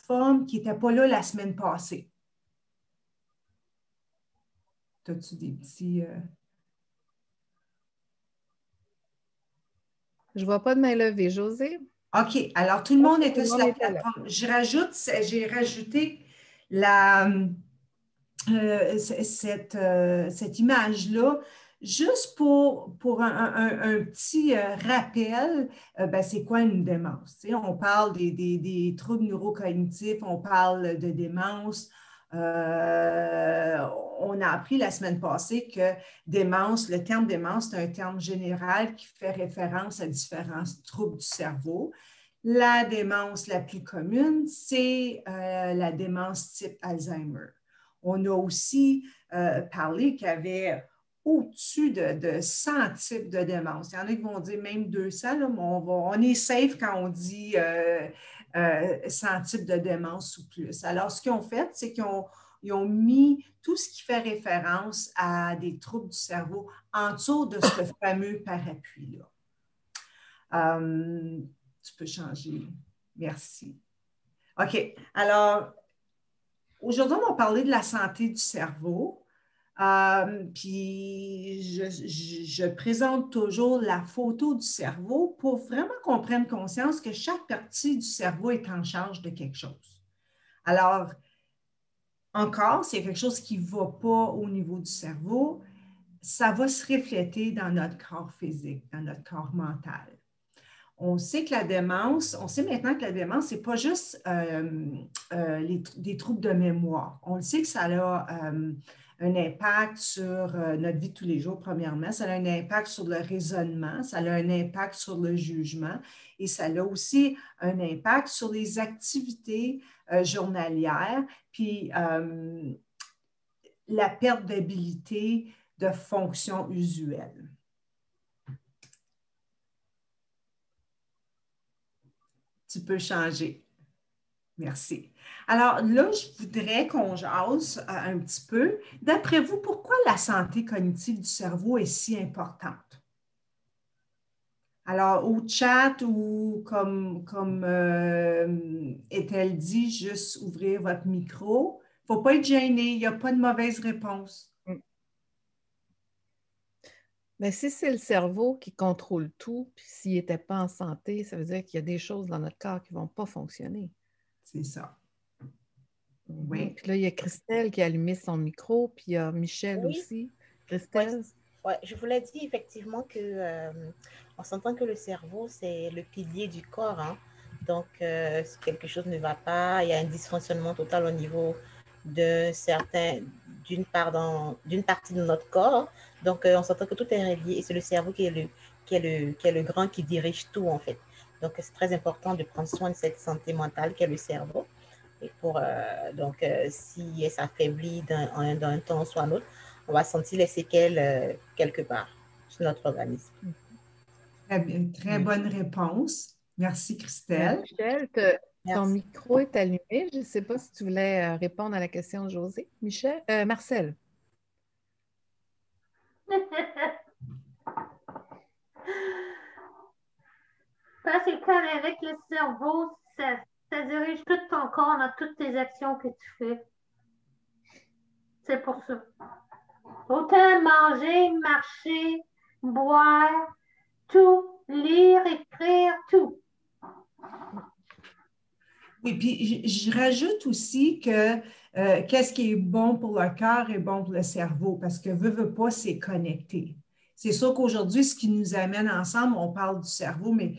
forme qui n'était pas là la semaine passée. As-tu des petits... Je ne vois pas de main levée. José? OK. Alors, tout le monde Tout était le sur monde la était là. plateforme. J'ai rajouté cette image-là juste pour un petit rappel. C'est quoi une démence? Tu sais, on parle des troubles neurocognitifs, on parle de démence. On a appris la semaine passée que démence, le terme démence, c'est un terme général qui fait référence à différents troubles du cerveau. La démence la plus commune, c'est la démence type Alzheimer. On a aussi parlé qu'il y avait au-dessus de 100 types de démence. Il y en a qui vont dire même 200, là, mais on est safe quand on dit 100 types de démence ou plus. Alors, ce qu'ils ont fait, c'est qu'ils ont mis tout ce qui fait référence à des troubles du cerveau en dessous de ce fameux parapluie-là. Tu peux changer. Merci. OK. Alors, aujourd'hui, on va parler de la santé du cerveau. Puis, je présente toujours la photo du cerveau pour vraiment qu'on prenne conscience que chaque partie du cerveau est en charge de quelque chose. Alors, encore, s'il y a quelque chose qui ne va pas au niveau du cerveau, ça va se refléter dans notre corps physique, dans notre corps mental. On sait que la démence, on sait maintenant que la démence, ce n'est pas juste des troubles de mémoire. On le sait que ça a un impact sur notre vie de tous les jours, premièrement. Ça a un impact sur le raisonnement, ça a un impact sur le jugement et ça a aussi un impact sur les activités journalières, puis la perte d'habilité de fonction usuelle. Tu peux changer. Merci. Alors là, je voudrais qu'on jase un petit peu. D'après vous, pourquoi la santé cognitive du cerveau est si importante? Alors, au chat ou comme est-elle dit, juste ouvrir votre micro. Il ne faut pas être gêné, il n'y a pas de mauvaise réponse. Mais si c'est le cerveau qui contrôle tout, puis s'il n'était pas en santé, ça veut dire qu'il y a des choses dans notre corps qui ne vont pas fonctionner. C'est ça. Oui. Puis là, il y a Christelle qui a allumé son micro, puis il y a Michel aussi. Christelle? Ouais, je vous l'ai dit effectivement que on s'entend que le cerveau, c'est le pilier du corps. Hein. Donc, si quelque chose ne va pas, il y a un dysfonctionnement total au niveau d'une partie de notre corps. Donc, on s'entend que tout est relié et c'est le cerveau qui est le grand qui dirige tout en fait. Donc, c'est très important de prendre soin de cette santé mentale qu'est le cerveau. Et si elle s'affaiblit d'un temps soit un autre, on va sentir les séquelles quelque part sur notre organisme. Très bien, très bonne réponse. Merci, Christelle. Michel, ton micro est allumé. Je ne sais pas si tu voulais répondre à la question de José. Marcel. C'est comme avec le cerveau, ça dirige tout ton corps dans toutes tes actions que tu fais. C'est pour ça. Autant manger, marcher, boire, tout, lire, écrire, tout. Oui, puis je rajoute aussi que qu'est-ce qui est bon pour le cœur est bon pour le cerveau parce que veut pas, c'est connecté. C'est sûr qu'aujourd'hui, ce qui nous amène ensemble, on parle du cerveau, mais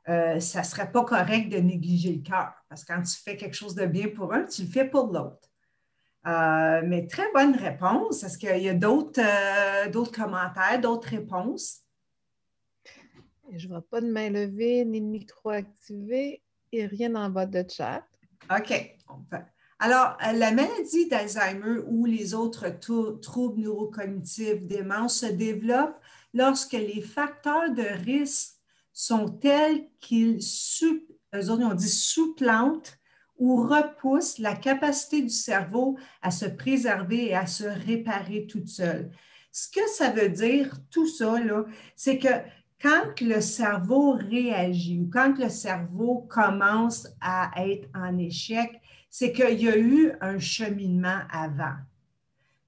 ça ne serait pas correct de négliger le cœur parce que quand tu fais quelque chose de bien pour un, tu le fais pour l'autre. Mais très bonne réponse. Est-ce qu'il y a d'autres commentaires, d'autres réponses? Je ne vois pas de main levée ni de micro activé et rien en bas de chat. OK. Alors, la maladie d'Alzheimer ou les autres troubles neurocognitifs, démence se développent lorsque les facteurs de risque sont tels qu'ils supplantent ou repoussent la capacité du cerveau à se préserver et à se réparer toute seule. Ce que ça veut dire, tout ça, c'est que quand le cerveau réagit ou quand le cerveau commence à être en échec, c'est qu'il y a eu un cheminement avant,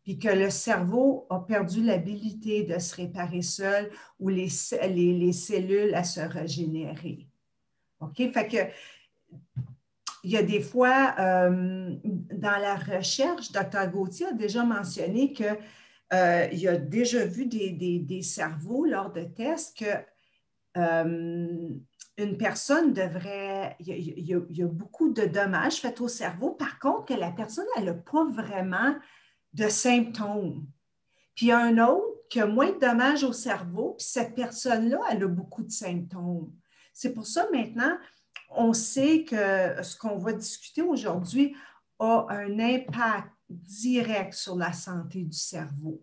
puis que le cerveau a perdu l'habilité de se réparer seul ou les cellules à se régénérer. OK? Fait que il y a des fois, dans la recherche, Dr. Gauthier a déjà mentionné qu'il a déjà vu des cerveaux lors de tests que une personne devrait, il y a beaucoup de dommages faits au cerveau. Par contre, que la personne, elle n'a pas vraiment de symptômes. Puis il y a un autre qui a moins de dommages au cerveau, puis cette personne-là, elle a beaucoup de symptômes. C'est pour ça, maintenant, on sait que ce qu'on va discuter aujourd'hui a un impact direct sur la santé du cerveau.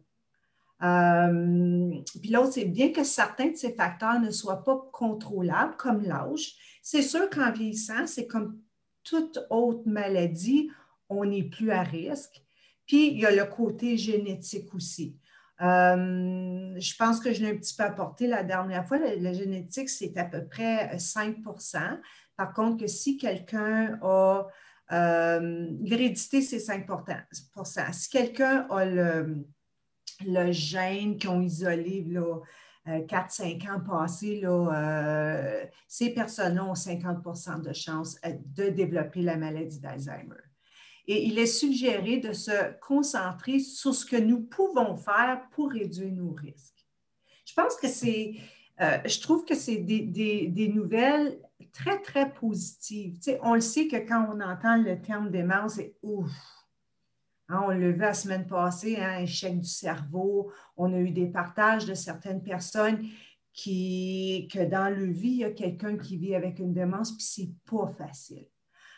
Puis l'autre, c'est bien que certains de ces facteurs ne soient pas contrôlables, comme l'âge. C'est sûr qu'en vieillissant, c'est comme toute autre maladie, on n'est plus à risque. Puis il y a le côté génétique aussi. Je pense que je l'ai un petit peu apporté la dernière fois. La génétique, c'est à peu près 5%. Par contre, que si quelqu'un a l'hérédité, c'est 5%. Si quelqu'un a le gène qu'ils ont isolé là, 4-5 ans passés, là, ces personnes-là ont 50% de chances de développer la maladie d'Alzheimer. Et il est suggéré de se concentrer sur ce que nous pouvons faire pour réduire nos risques. Je pense que je trouve que c'est des nouvelles très, très positives. Tu sais, on le sait que quand on entend le terme démence, c'est ouf. Hein, on l'a vu la semaine passée, hein, échec du cerveau. On a eu des partages de certaines personnes que dans leur vie, il y a quelqu'un qui vit avec une démence, puis c'est pas facile.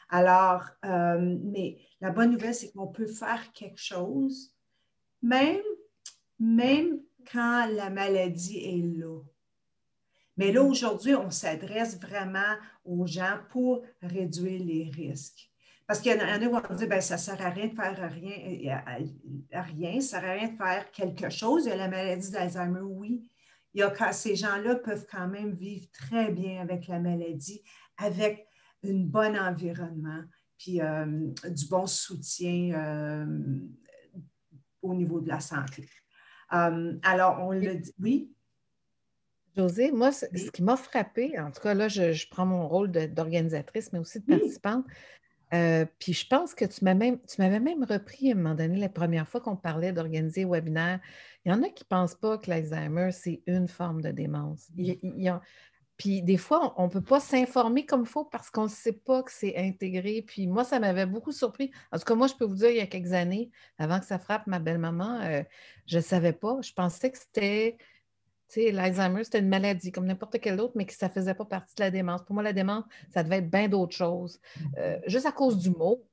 Alors, mais la bonne nouvelle, c'est qu'on peut faire quelque chose, même quand la maladie est là. Mais là, aujourd'hui, on s'adresse vraiment aux gens pour réduire les risques. Parce qu'il y en a qui vont dire, bien, ça ne sert à rien de faire rien, ça ne sert à rien de faire quelque chose. Il y a la maladie d'Alzheimer, oui. Ces gens-là peuvent quand même vivre très bien avec la maladie, avec un bon environnement, puis du bon soutien au niveau de la santé. Alors, on le dit, oui? Josée, moi, ce qui m'a frappée, en tout cas, là, je prends mon rôle d'organisatrice, mais aussi de participante. Puis je pense que tu m'avais même repris à un moment donné, la première fois qu'on parlait d'organiser un webinaire. Il y en a qui ne pensent pas que l'Alzheimer, c'est une forme de démence. Puis des fois, on ne peut pas s'informer comme il faut parce qu'on ne sait pas que c'est intégré. Puis moi, ça m'avait beaucoup surpris. En tout cas, moi, je peux vous dire, il y a quelques années, avant que ça frappe ma belle-maman, je ne savais pas. Je pensais que c'était, tu sais, l'Alzheimer, c'était une maladie comme n'importe quelle autre, mais que ça ne faisait pas partie de la démence. Pour moi, la démence, ça devait être bien d'autres choses. Juste à cause du mot,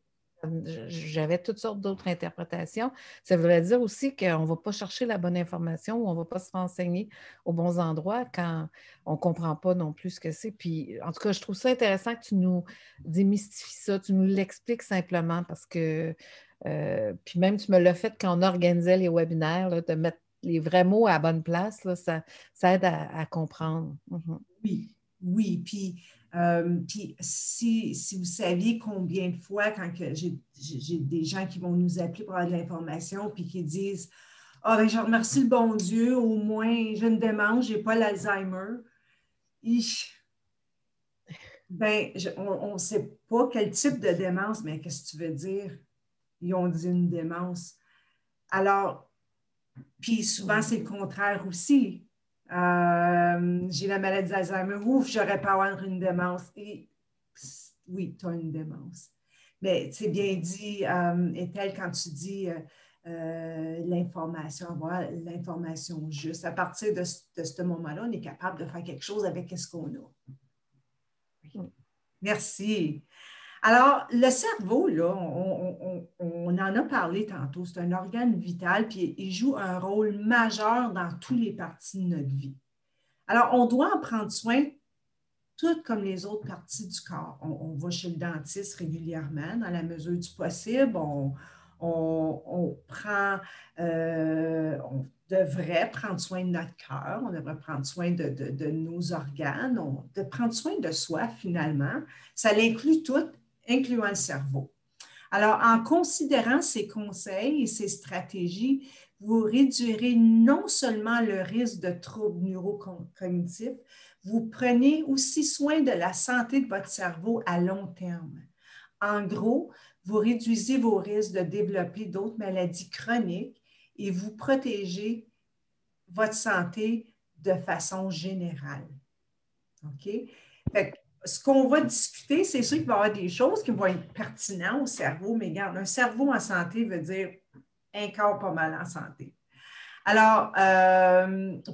j'avais toutes sortes d'autres interprétations. Ça voudrait dire aussi qu'on ne va pas chercher la bonne information ou on ne va pas se renseigner aux bons endroits quand on ne comprend pas non plus ce que c'est. Puis, en tout cas, je trouve ça intéressant que tu nous démystifies ça, tu nous l'expliques simplement parce que, puis même tu me l'as fait quand on organisait les webinaires, là, de mettre les vrais mots à la bonne place, là, ça aide à comprendre. Oui. Puis si vous saviez combien de fois, quand j'ai des gens qui vont nous appeler pour avoir de l'information, puis qui disent « Ah, ben, je remercie le bon Dieu, au moins, j'ai une démence, je n'ai pas l'Alzheimer. » Ben, on ne sait pas quel type de démence, mais qu'est-ce que tu veux dire? Ils ont dit une démence. Alors, puis souvent, c'est le contraire aussi. J'ai la maladie d'Alzheimer, ouf, j'aurais pas avoir une démence. Et oui, tu as une démence. Mais c'est bien dit, Ethel, quand tu dis l'information, avoir l'information juste. À partir de ce moment-là, on est capable de faire quelque chose avec ce qu'on a. Merci. Alors, le cerveau, là, on en a parlé tantôt, c'est un organe vital, puis il joue un rôle majeur dans toutes les parties de notre vie. Alors, on doit en prendre soin, toutes comme les autres parties du corps. On va chez le dentiste régulièrement, dans la mesure du possible. on devrait prendre soin de notre cœur, on devrait prendre soin de nos organes, de prendre soin de soi finalement. Ça l'inclut tout, incluant le cerveau. Alors, en considérant ces conseils et ces stratégies, vous réduirez non seulement le risque de troubles neurocognitifs, vous prenez aussi soin de la santé de votre cerveau à long terme. En gros, vous réduisez vos risques de développer d'autres maladies chroniques et vous protégez votre santé de façon générale. OK? Fait que, ce qu'on va discuter, c'est sûr qu'il va y avoir des choses qui vont être pertinentes au cerveau, mais regarde, un cerveau en santé veut dire un corps pas mal en santé. Alors,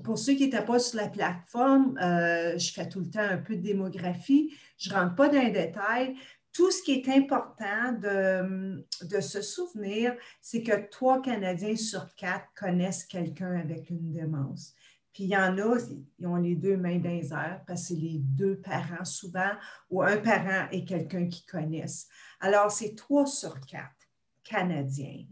pour ceux qui n'étaient pas sur la plateforme, je fais tout le temps un peu de démographie. Je ne rentre pas dans les détails. Tout ce qui est important de se souvenir, c'est que 3 Canadiens sur 4 connaissent quelqu'un avec une démence. Puis il y en a, ils ont les 2 mains dans les airs parce que c'est les 2 parents souvent ou un parent et quelqu'un qu'ils connaissent. Alors, c'est 3 sur 4 Canadiens.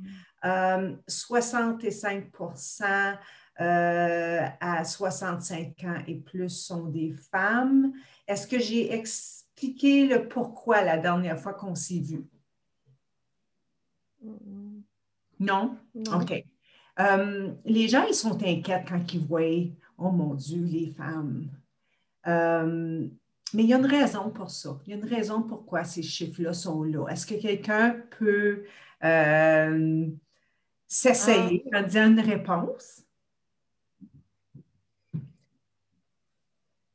65% à 65 ans et plus sont des femmes. Est-ce que j'ai expliqué le pourquoi la dernière fois qu'on s'est vu? Non? Non. OK. Les gens, ils sont inquiets quand ils voient, oh mon Dieu, les femmes. Mais il y a une raison pour ça. Il y a une raison pourquoi ces chiffres-là sont là. Est-ce que quelqu'un peut s'essayer en disant une réponse?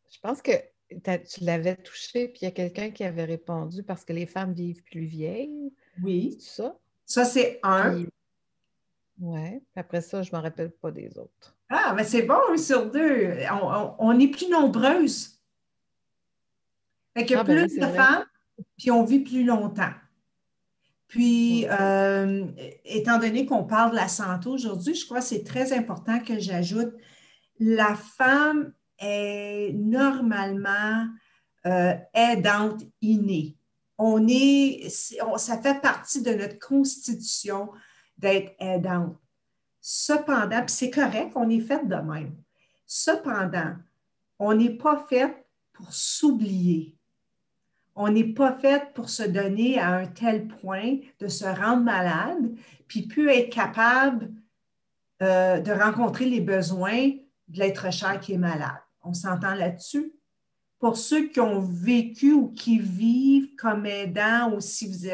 Je pense que tu l'avais touché, puis il y a quelqu'un qui avait répondu parce que les femmes vivent plus vieilles. Oui. C'est ça? Ça, c'est un. Oui. Après ça, je ne me rappelle pas des autres. Ah, mais c'est bon, 1 sur 2. On est plus nombreuses. Fait qu'il y a Ben plus oui, c'est de vrai. femmes, puis on vit plus longtemps. Puis, étant donné qu'on parle de la santé aujourd'hui, je crois que c'est très important que j'ajoute, la femme est normalement aidante innée. Ça fait partie de notre constitution d'être aidante. Cependant, puis c'est correct, on est fait de même. Cependant, on n'est pas fait pour s'oublier. On n'est pas fait pour se donner à un tel point de se rendre malade, puis plus être capable de rencontrer les besoins de l'être cher qui est malade. On s'entend là-dessus? Pour ceux qui ont vécu ou qui vivent comme aidants, ou si vous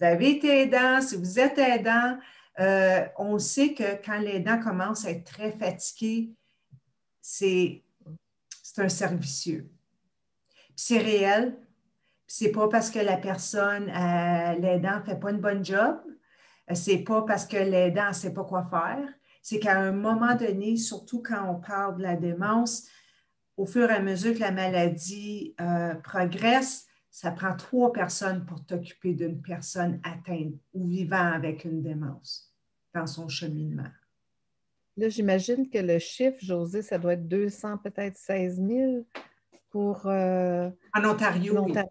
avez été aidant, si vous êtes aidant, on sait que quand l'aidant commence à être très fatigué, c'est un servicieux. C'est réel. C'est pas parce que la personne, l'aidant, ne fait pas une bonne job. C'est pas parce que l'aidant ne sait pas quoi faire. C'est qu'à un moment donné, surtout quand on parle de la démence, au fur et à mesure que la maladie progresse, ça prend 3 personnes pour t'occuper d'une personne atteinte ou vivant avec une démence dans son cheminement. Là, j'imagine que le chiffre, Josée, ça doit être 200, peut-être 16 000 pour... en Ontario, l'Ontario.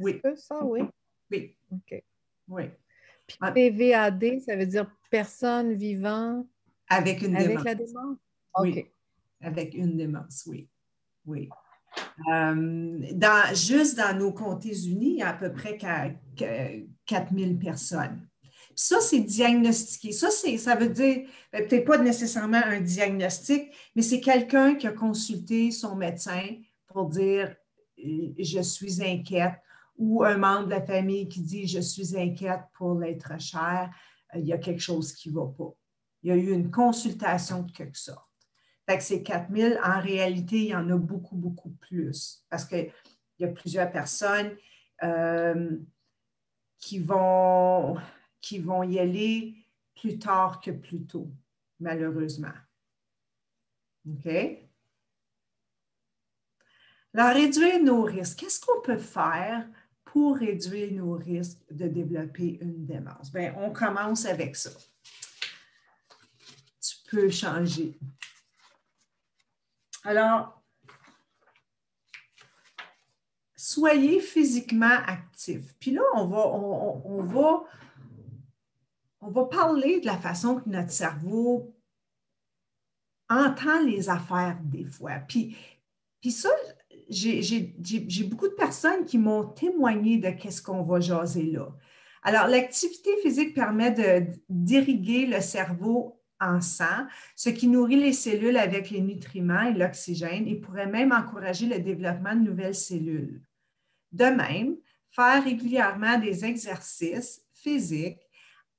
Oui. Ça, oui? Oui. OK. Oui. Puis PVAD, ça veut dire personne vivant avec une démence. la démence? Oui. OK. Avec une démence, oui. Oui. Juste dans nos comtés unis, il y a à peu près 4000 personnes. Puis ça, c'est diagnostiqué. Ça veut dire, peut-être pas nécessairement un diagnostic, mais c'est quelqu'un qui a consulté son médecin pour dire « je suis inquiète » ou un membre de la famille qui dit « je suis inquiète pour l'être cher, il y a quelque chose qui ne va pas ». Il y a eu une consultation de quelque sorte. Fait que ces 4000, en réalité, il y en a beaucoup, beaucoup plus parce qu'il y a plusieurs personnes qui vont y aller plus tard que plus tôt, malheureusement. OK? Alors, réduire nos risques. Qu'est-ce qu'on peut faire pour réduire nos risques de développer une démence? Bien, on commence avec ça. Tu peux changer. Alors, soyez physiquement actifs. Puis là, on va on va parler de la façon que notre cerveau entend les affaires des fois. Puis ça, j'ai beaucoup de personnes qui m'ont témoigné de qu'est-ce qu'on va jaser là. Alors, l'activité physique permet d'irriguer le cerveau en sang, ce qui nourrit les cellules avec les nutriments et l'oxygène et pourrait même encourager le développement de nouvelles cellules. De même, faire régulièrement des exercices physiques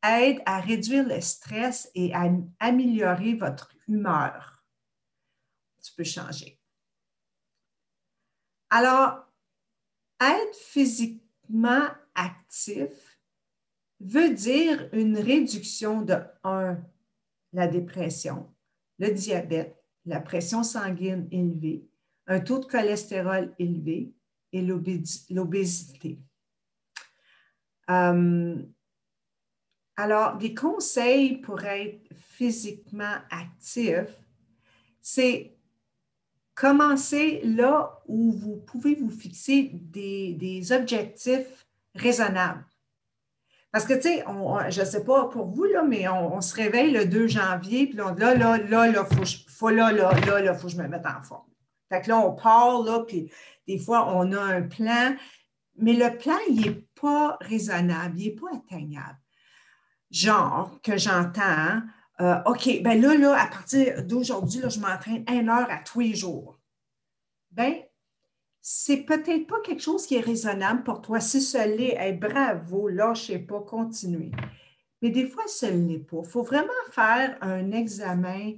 aide à réduire le stress et à améliorer votre humeur. Tu peux changer. Alors, être physiquement actif veut dire une réduction de 1, la dépression, le diabète, la pression sanguine élevée, un taux de cholestérol élevé et l'obésité. Alors, des conseils pour être physiquement actif, c'est commencer là où vous pouvez vous fixer des objectifs raisonnables. Parce que, tu sais, je ne sais pas pour vous, là, mais on se réveille le 2 janvier, puis là, faut que je me mette en forme. Fait que là, on part, là, puis des fois, on a un plan, mais le plan, il n'est pas raisonnable, il n'est pas atteignable. Genre, que j'entends, OK, ben là, à partir d'aujourd'hui, là, je m'entraîne 1 heure à tous les jours. Bien, c'est peut-être pas quelque chose qui est raisonnable pour toi. Si ce l'est, hey, bravo, lâchez pas, continuez. Mais des fois, ce ne l'est pas. Il faut vraiment faire un examen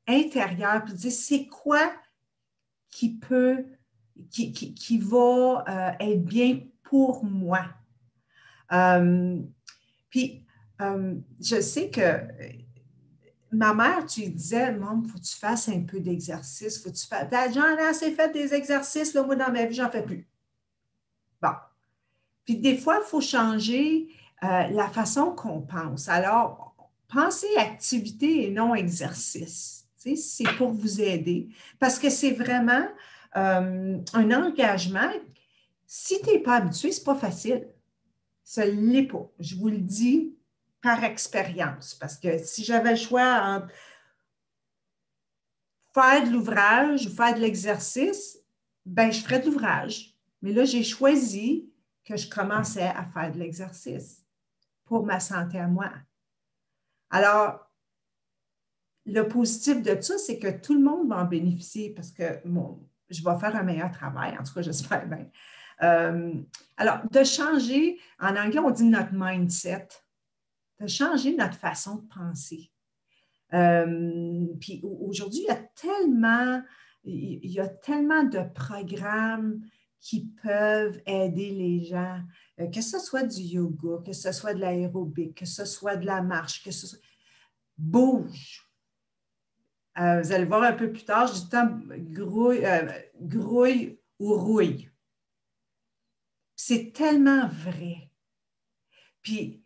intérieur et dire c'est quoi qui va être bien pour moi. Puis, je sais que ma mère, tu lui disais, Maman, il faut que tu fasses un peu d'exercice. Faut que tu fasses. J'en ai assez fait des exercices, là, moi, dans ma vie, j'en fais plus. Bon. Puis, des fois, il faut changer la façon qu'on pense. Alors, pensez activité et non exercice. Tu sais, c'est pour vous aider. Parce que c'est vraiment un engagement. Si tu n'es pas habitué, ce n'est pas facile. Ce ne l'est pas. Je vous le dis par expérience. Parce que si j'avais le choix entre faire de l'ouvrage ou faire de l'exercice, ben je ferais de l'ouvrage. Mais là, j'ai choisi que je commençais à faire de l'exercice pour ma santé à moi. Alors, le positif de ça, c'est que tout le monde va en bénéficier parce que je vais faire un meilleur travail. En tout cas, j'espère bien. Alors, de changer, en anglais, on dit notre mindset, de changer notre façon de penser. Puis aujourd'hui, il y a tellement de programmes qui peuvent aider les gens, que ce soit du yoga, que ce soit de l'aérobic, que ce soit de la marche, que ce soit... Bouge! Vous allez voir un peu plus tard, je dis tout le temps grouille ou rouille. C'est tellement vrai. Puis,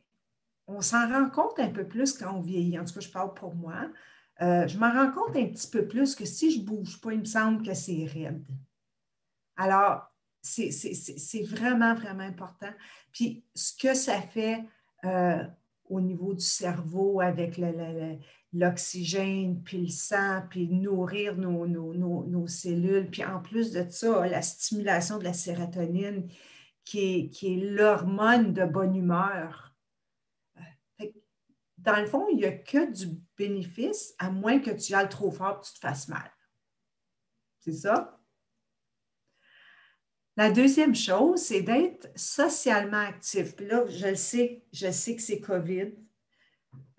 on s'en rend compte un peu plus quand on vieillit. En tout cas, je parle pour moi. Je m'en rends compte un petit peu plus que si je ne bouge pas, il me semble que c'est raide. Alors, c'est vraiment, vraiment important. Puis, ce que ça fait au niveau du cerveau avec l'oxygène, puis le sang, puis nourrir nos cellules. Puis, en plus de ça, la stimulation de la sérotonine, qui est l'hormone de bonne humeur. Dans le fond, il n'y a que du bénéfice, à moins que tu ailles trop fort et que tu te fasses mal. C'est ça? La deuxième chose, c'est d'être socialement actif. Puis là, je sais que c'est COVID.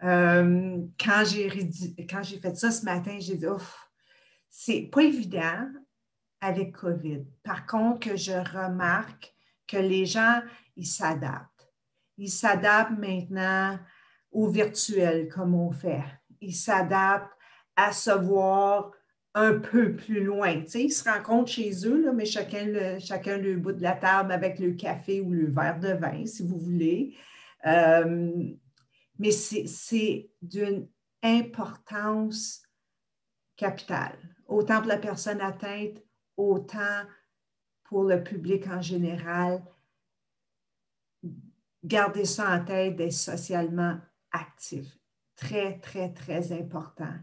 Quand j'ai fait ça ce matin, j'ai dit, ouf, c'est pas évident avec COVID. Par contre, que je remarque que les gens, ils s'adaptent. Ils s'adaptent maintenant au virtuel comme on fait. Ils s'adaptent à se voir un peu plus loin. Tu sais, ils se rencontrent chez eux, là, mais chacun le bout de la table avec le café ou le verre de vin, si vous voulez. Mais c'est d'une importance capitale, autant pour la personne atteinte, autant pour le public en général. gardez ça en tête d'être socialement actif. Très, très, très important.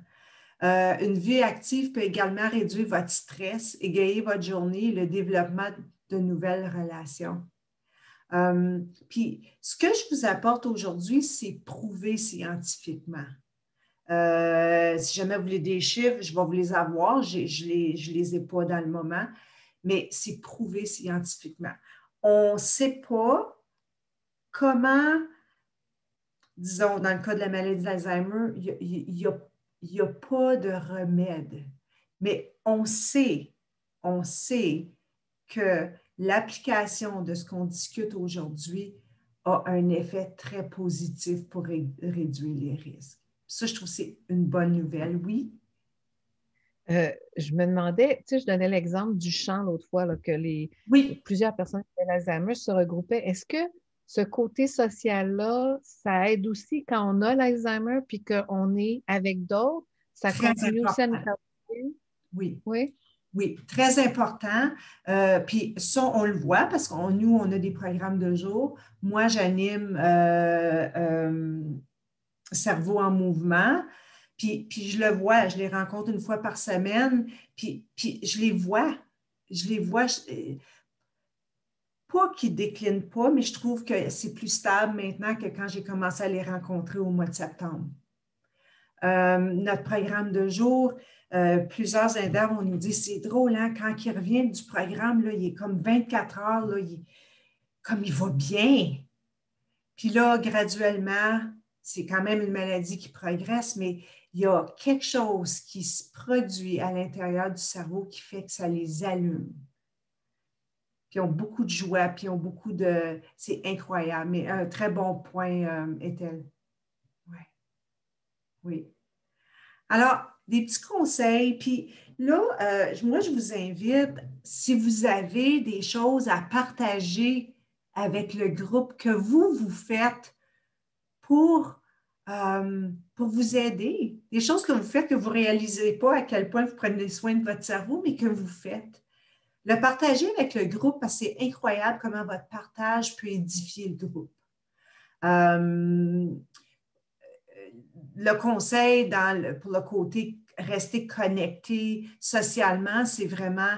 Une vie active peut également réduire votre stress, égayer votre journée et le développement de nouvelles relations. Puis, ce que je vous apporte aujourd'hui, c'est prouvé scientifiquement. Si jamais vous voulez des chiffres, je vais vous les avoir. Je ne les ai pas dans le moment, mais c'est prouvé scientifiquement. On ne sait pas comment, disons, dans le cas de la maladie d'Alzheimer, il n'y a pas de remède. Mais on sait que l'application de ce qu'on discute aujourd'hui a un effet très positif pour réduire les risques. Ça, je trouve que c'est une bonne nouvelle, oui. Je me demandais, tu sais, je donnais l'exemple du chant l'autre fois, là, que plusieurs personnes qui ont l'Alzheimer se regroupaient. Est-ce que ce côté social-là, ça aide aussi quand on a l'Alzheimer puis qu'on est avec d'autres? Ça très continue important. aussi à nous faire. Oui. Oui. Oui, très important. Puis ça, on le voit parce que nous, on a des programmes de jour. Moi, j'anime Cerveau en mouvement. Puis je le vois, je les rencontre une fois par semaine. Puis je les vois. Pas qu'ils ne déclinent pas, mais je trouve que c'est plus stable maintenant que quand j'ai commencé à les rencontrer au mois de septembre. Notre programme de jour, plusieurs aidants, on nous dit, c'est drôle, hein, quand ils reviennent du programme, là, il est comme 24 heures, là, comme il va bien. Puis là, graduellement, c'est quand même une maladie qui progresse, mais il y a quelque chose qui se produit à l'intérieur du cerveau qui fait que ça les allume. Puis ils ont beaucoup de joie, puis ils ont beaucoup de... C'est incroyable, mais un très bon point, Ethel. Ouais. Oui. Alors, des petits conseils. Puis là, moi, je vous invite, si vous avez des choses à partager avec le groupe que vous faites pour vous aider, des choses que vous faites que vous ne réalisez pas à quel point vous prenez soin de votre cerveau, mais que vous faites. Le partager avec le groupe, parce que c'est incroyable comment votre partage peut édifier le groupe. Le conseil pour le côté rester connecté socialement, c'est vraiment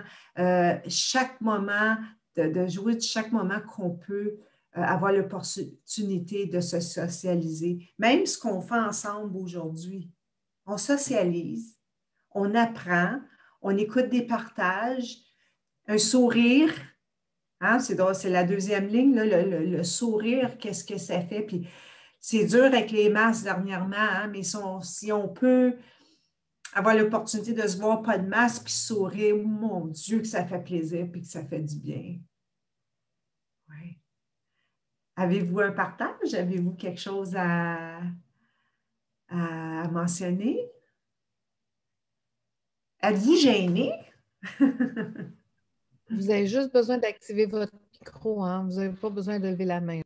chaque moment, de jouer de chaque moment qu'on peut avoir l'opportunité de se socialiser. Même ce qu'on fait ensemble aujourd'hui, on socialise, on apprend, on écoute des partages, un sourire. Hein, c'est la deuxième ligne, là, le sourire, qu'est-ce que ça fait? Puis c'est dur avec les masques dernièrement, hein, mais si on peut avoir l'opportunité de se voir pas de masque puis sourire, mon Dieu, que ça fait plaisir puis que ça fait du bien. Ouais. Avez-vous un partage? Avez-vous quelque chose à mentionner? Êtes-vous gêné? Vous avez juste besoin d'activer votre micro, hein? Vous n'avez pas besoin de lever la main.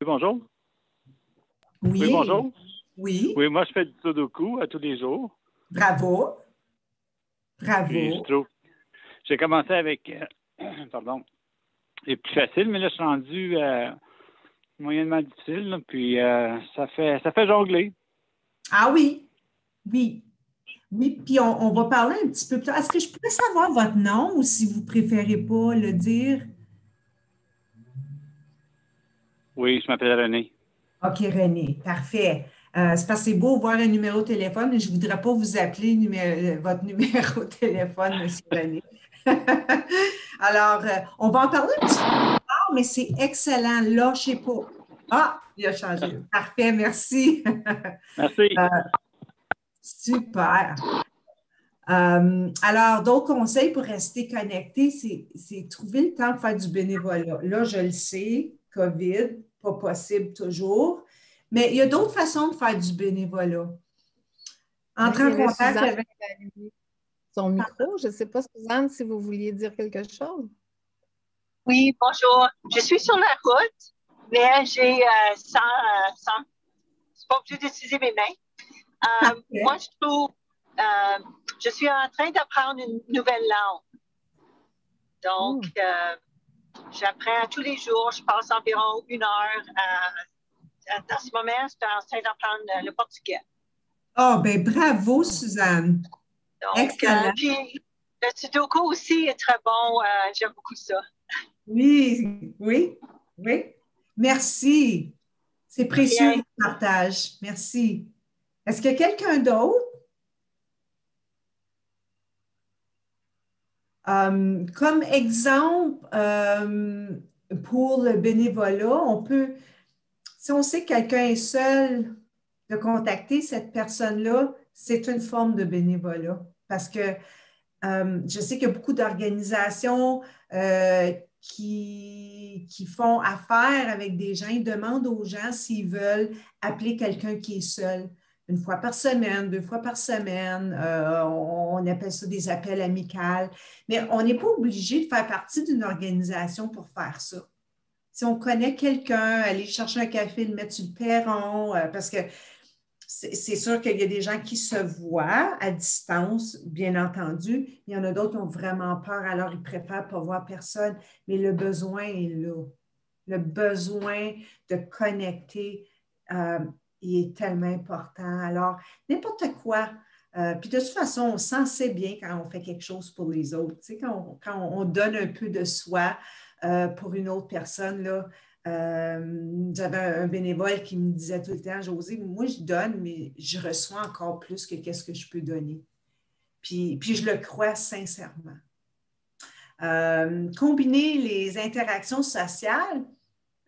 Oui, bonjour. Oui. Oui, bonjour. Oui. Oui, moi, je fais du Sudoku à tous les jours. Bravo. Bravo. Puis, je trouve, j'ai commencé avec, pardon, c'est plus facile, mais là, je suis rendu moyennement difficile, là, puis ça fait jongler. Ah oui, oui. Oui, puis on va parler un petit peu plus tard. Est-ce que je pourrais savoir votre nom ou si vous ne préférez pas le dire? Oui, je m'appelle René. OK, René, parfait. C'est parce que c'est beau voir un numéro de téléphone, mais je ne voudrais pas vous appeler votre numéro de téléphone, M. René. Alors, on va en parler un petit peu plus tard, mais c'est excellent. Lâchez pas. Ah, il a changé. Parfait, merci. Merci. Super. Alors, d'autres conseils pour rester connecté, c'est trouver le temps de faire du bénévolat. Là, je le sais, COVID, pas possible toujours, mais il y a d'autres façons de faire du bénévolat. Entrer en contact avec son micro. Je ne sais pas, Suzanne, si vous vouliez dire quelque chose. Oui, bonjour. Je suis sur la route, mais j'ai c'est pas obligé d'utiliser mes mains. Moi, je trouve je suis en train d'apprendre une nouvelle langue. Donc, J'apprends tous les jours. Je passe environ 1 heure. Dans ce moment, je suis en train d'apprendre le portugais. Oh, ben bravo, Suzanne. Donc, Excellent. puis, le Sudoku aussi est très bon. J'aime beaucoup ça. Oui, oui, oui. Merci. C'est précieux Bien. le partage. Merci. Est-ce qu'il y a quelqu'un d'autre? Comme exemple, pour le bénévolat, on peut, si on sait que quelqu'un est seul, de contacter cette personne-là, c'est une forme de bénévolat. Parce que je sais qu'il y a beaucoup d'organisations qui font affaire avec des gens. Ils demandent aux gens s'ils veulent appeler quelqu'un qui est seul. 1 fois par semaine, 2 fois par semaine, on appelle ça des appels amicaux. Mais on n'est pas obligé de faire partie d'une organisation pour faire ça. Si on connaît quelqu'un, aller chercher un café, le mettre sur le perron, parce que c'est sûr qu'il y a des gens qui se voient à distance, bien entendu. Il y en a d'autres qui ont vraiment peur, alors ils préfèrent ne pas voir personne. Mais le besoin est là. Le besoin de connecter, il est tellement important. Alors, n'importe quoi. Puis de toute façon, on s'en sait bien quand on fait quelque chose pour les autres. Tu sais, quand on donne un peu de soi pour une autre personne, là, j'avais un bénévole qui me disait tout le temps, Josée, moi je donne, mais je reçois encore plus que qu'est-ce que je peux donner. Puis je le crois sincèrement. Combiner les interactions sociales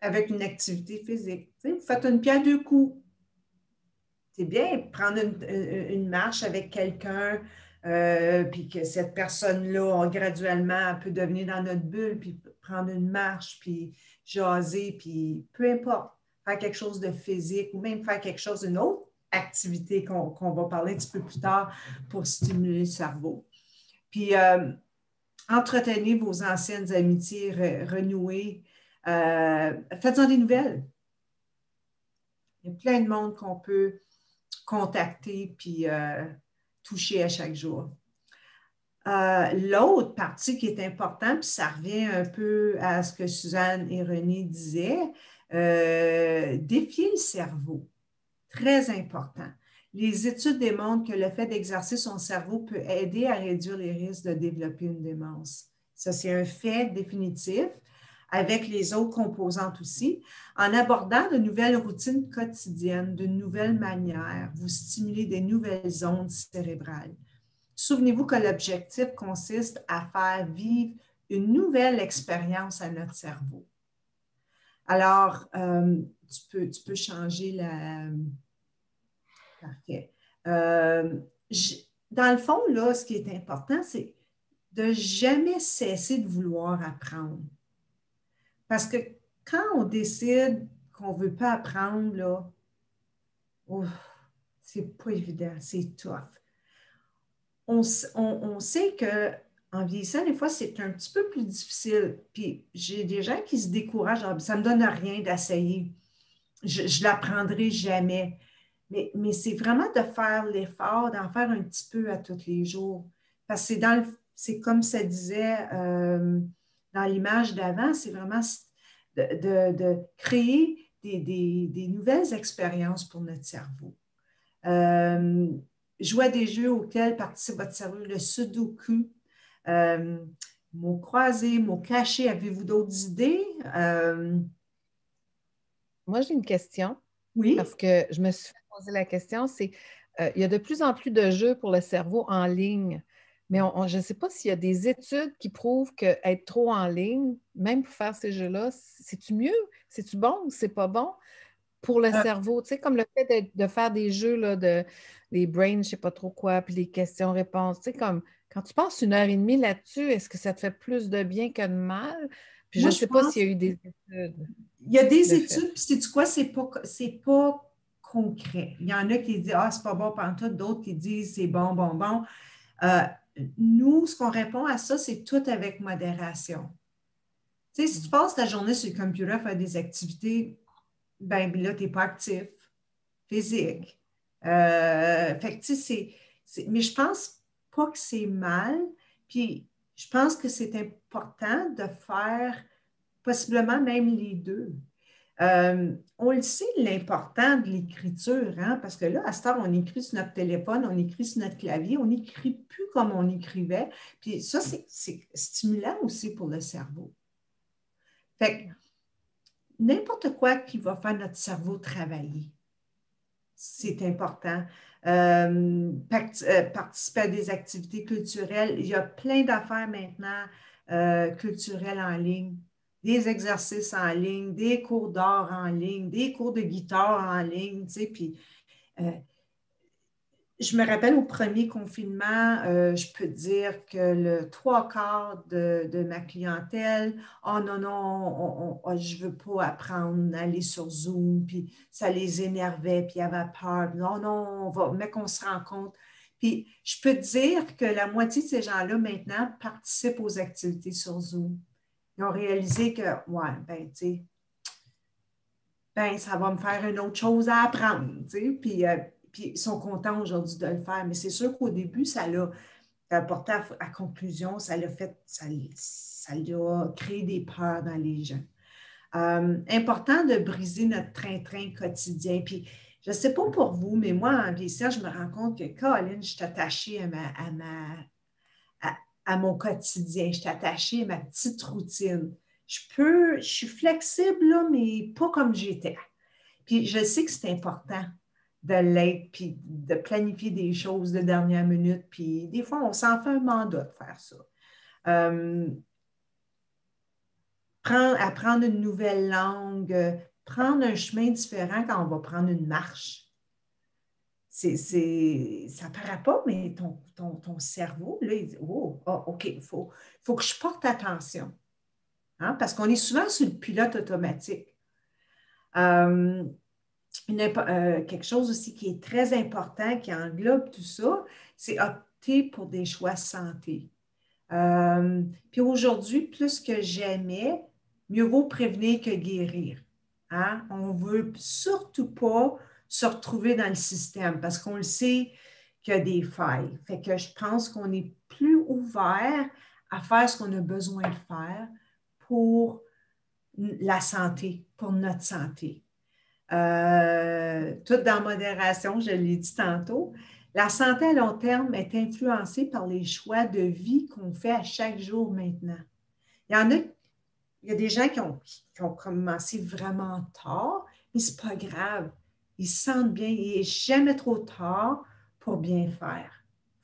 avec une activité physique. Tu sais, vous faites une pierre deux coups. C'est bien prendre une marche avec quelqu'un, puis que cette personne-là, graduellement, peut devenir dans notre bulle, puis prendre une marche, puis jaser, puis peu importe, faire quelque chose de physique ou même faire quelque chose, une autre activité qu'on va parler un petit peu plus tard pour stimuler le cerveau. Puis, entretenez vos anciennes amitiés renouées. Faites-en des nouvelles. Il y a plein de monde qu'on peut contacter puis toucher à chaque jour. L'autre partie qui est importante, puis ça revient un peu à ce que Suzanne et René disaient, défier le cerveau. Très important. Les études démontrent que le fait d'exercer son cerveau peut aider à réduire les risques de développer une démence. Ça, c'est un fait définitif, avec les autres composantes aussi. En abordant de nouvelles routines quotidiennes, de nouvelles manières, vous stimulez des nouvelles ondes cérébrales. Souvenez-vous que l'objectif consiste à faire vivre une nouvelle expérience à notre cerveau. Alors, tu peux changer la... Parfait. Dans le fond, là, ce qui est important, c'est de jamais cesser de vouloir apprendre. Parce que quand on décide qu'on ne veut pas apprendre, là, c'est pas évident, c'est tough. On sait qu'en vieillissant, des fois, c'est un petit peu plus difficile. Puis j'ai des gens qui se découragent. Ça ne me donne rien d'essayer. Je ne l'apprendrai jamais. Mais c'est vraiment de faire l'effort, d'en faire un petit peu à tous les jours. Parce que c'est comme ça disait dans l'image d'avant, c'est vraiment de créer des nouvelles expériences pour notre cerveau. Jouer à des jeux auxquels participe votre cerveau, le sudoku, mots croisés, mots cachés. Avez-vous d'autres idées? Moi, j'ai une question. Oui. Parce que je me suis fait poser la question, c'est il y a de plus en plus de jeux pour le cerveau en ligne, mais je ne sais pas s'il y a des études qui prouvent qu'être trop en ligne, même pour faire ces jeux-là, c'est-tu mieux? C'est-tu bon ou c'est pas bon pour le cerveau? Tu sais, comme le fait de faire des jeux, là, les brains, je ne sais pas trop quoi, puis les questions-réponses, tu sais, comme quand tu passes 1 heure et demie là-dessus, est-ce que ça te fait plus de bien que de mal? Puis je ne sais pas s'il y a eu des études. Il y a des études, puis sais-tu quoi, c'est pas concret. Il y en a qui disent, ah, c'est pas bon pantoute, d'autres qui disent, c'est bon, bon, bon. Nous, ce qu'on répond à ça, c'est tout avec modération. Tu sais, si tu passes ta journée sur le computer à faire des activités, ben là, tu n'es pas actif, physique. Fait que, tu sais, mais je pense pas que c'est mal, puis je pense que c'est important de faire possiblement même les deux. On le sait, l'important de l'écriture, hein, parce que là, à cette heure, on écrit sur notre téléphone, on écrit sur notre clavier, on n'écrit plus comme on écrivait. Puis ça, c'est stimulant aussi pour le cerveau. Fait que n'importe quoi qui va faire notre cerveau travailler, c'est important. Participer à des activités culturelles. Il y a plein d'affaires maintenant culturelles en ligne, des exercices en ligne, des cours d'art en ligne, des cours de guitare en ligne, tu sais, puis je me rappelle au premier confinement, je peux dire que le trois quarts de ma clientèle, oh non, non, je ne veux pas apprendre à aller sur Zoom, puis ça les énervait, puis ils avaient peur. Non, non, mais qu'on se rend compte. Puis je peux te dire que la moitié de ces gens-là, maintenant, participent aux activités sur Zoom. Ils ont réalisé que, ouais, ben, tu sais, ben, ça va me faire une autre chose à apprendre, tu sais, puis ils sont contents aujourd'hui de le faire. Mais c'est sûr qu'au début, ça l'a porté à conclusion, ça l'a créé des peurs dans les gens. Important de briser notre train-train quotidien. Puis, je ne sais pas pour vous, mais moi, en vieillissant, je me rends compte que, Caroline, je suis attachée à mon quotidien, je suis attachée à ma petite routine. Je suis flexible, là, mais pas comme j'étais. Puis, je sais que c'est important de l'être, puis de planifier des choses de dernière minute. Puis des fois, on s'en fait un mandat de faire ça. Apprendre une nouvelle langue, prendre un chemin différent quand on va prendre une marche. Ça ne paraît pas, mais ton cerveau, là, il dit, oh, OK, il faut que je porte attention. Hein, parce qu'on est souvent sur le pilote automatique. Quelque chose aussi qui est très important, qui englobe tout ça, c'est opter pour des choix santé. Puis aujourd'hui, plus que jamais, mieux vaut prévenir que guérir. Hein? On ne veut surtout pas se retrouver dans le système parce qu'on le sait qu'il y a des failles. Fait que je pense qu'on est plus ouvert à faire ce qu'on a besoin de faire pour la santé, pour notre santé. Tout dans modération, je l'ai dit tantôt. La santé à long terme est influencée par les choix de vie qu'on fait à chaque jour maintenant. Il y a des gens qui ont commencé vraiment tard, mais ce n'est pas grave. Ils se sentent bien. Il n'est jamais trop tard pour bien faire.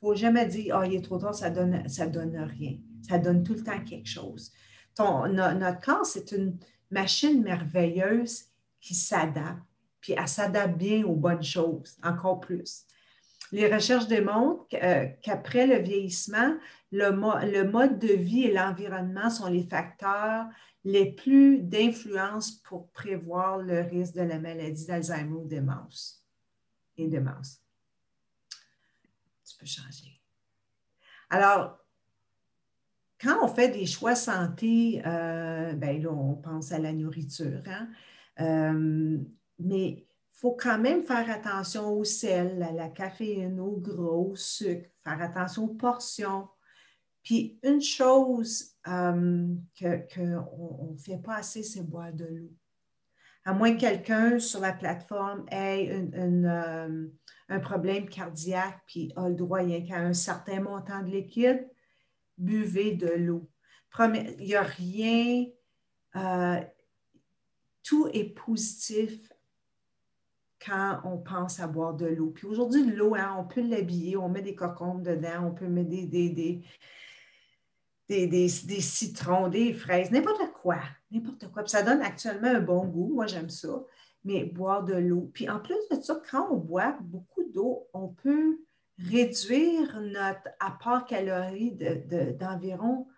Il ne faut jamais dire, il est trop tard, ça donne rien. Ça donne tout le temps quelque chose. Notre corps, c'est une machine merveilleuse qui s'adapte, puis elle s'adapte bien aux bonnes choses, encore plus. Les recherches démontrent qu'après le vieillissement, le mode de vie et l'environnement sont les facteurs les plus d'influence pour prévoir le risque de la maladie d'Alzheimer ou démence. Et démence. Tu peux changer. Alors, quand on fait des choix santé, ben là, on pense à la nourriture, hein? Mais il faut quand même faire attention au sel, à la caféine, au gras, au sucre, faire attention aux portions. Puis une chose qu'on ne fait pas assez, c'est boire de l'eau. À moins que quelqu'un sur la plateforme ait un problème cardiaque puis a le droit qu'à un certain montant de liquide, buvez de l'eau. Il n'y a rien, tout est positif quand on pense à boire de l'eau. Puis aujourd'hui, de l'eau, hein, on peut l'habiller, on met des cocombes dedans, on peut mettre des citrons, des fraises, n'importe quoi. N'importe quoi. Puis ça donne actuellement un bon goût. Moi, j'aime ça. Mais boire de l'eau. Puis en plus de ça, quand on boit beaucoup d'eau, on peut réduire notre apport calorique d'environ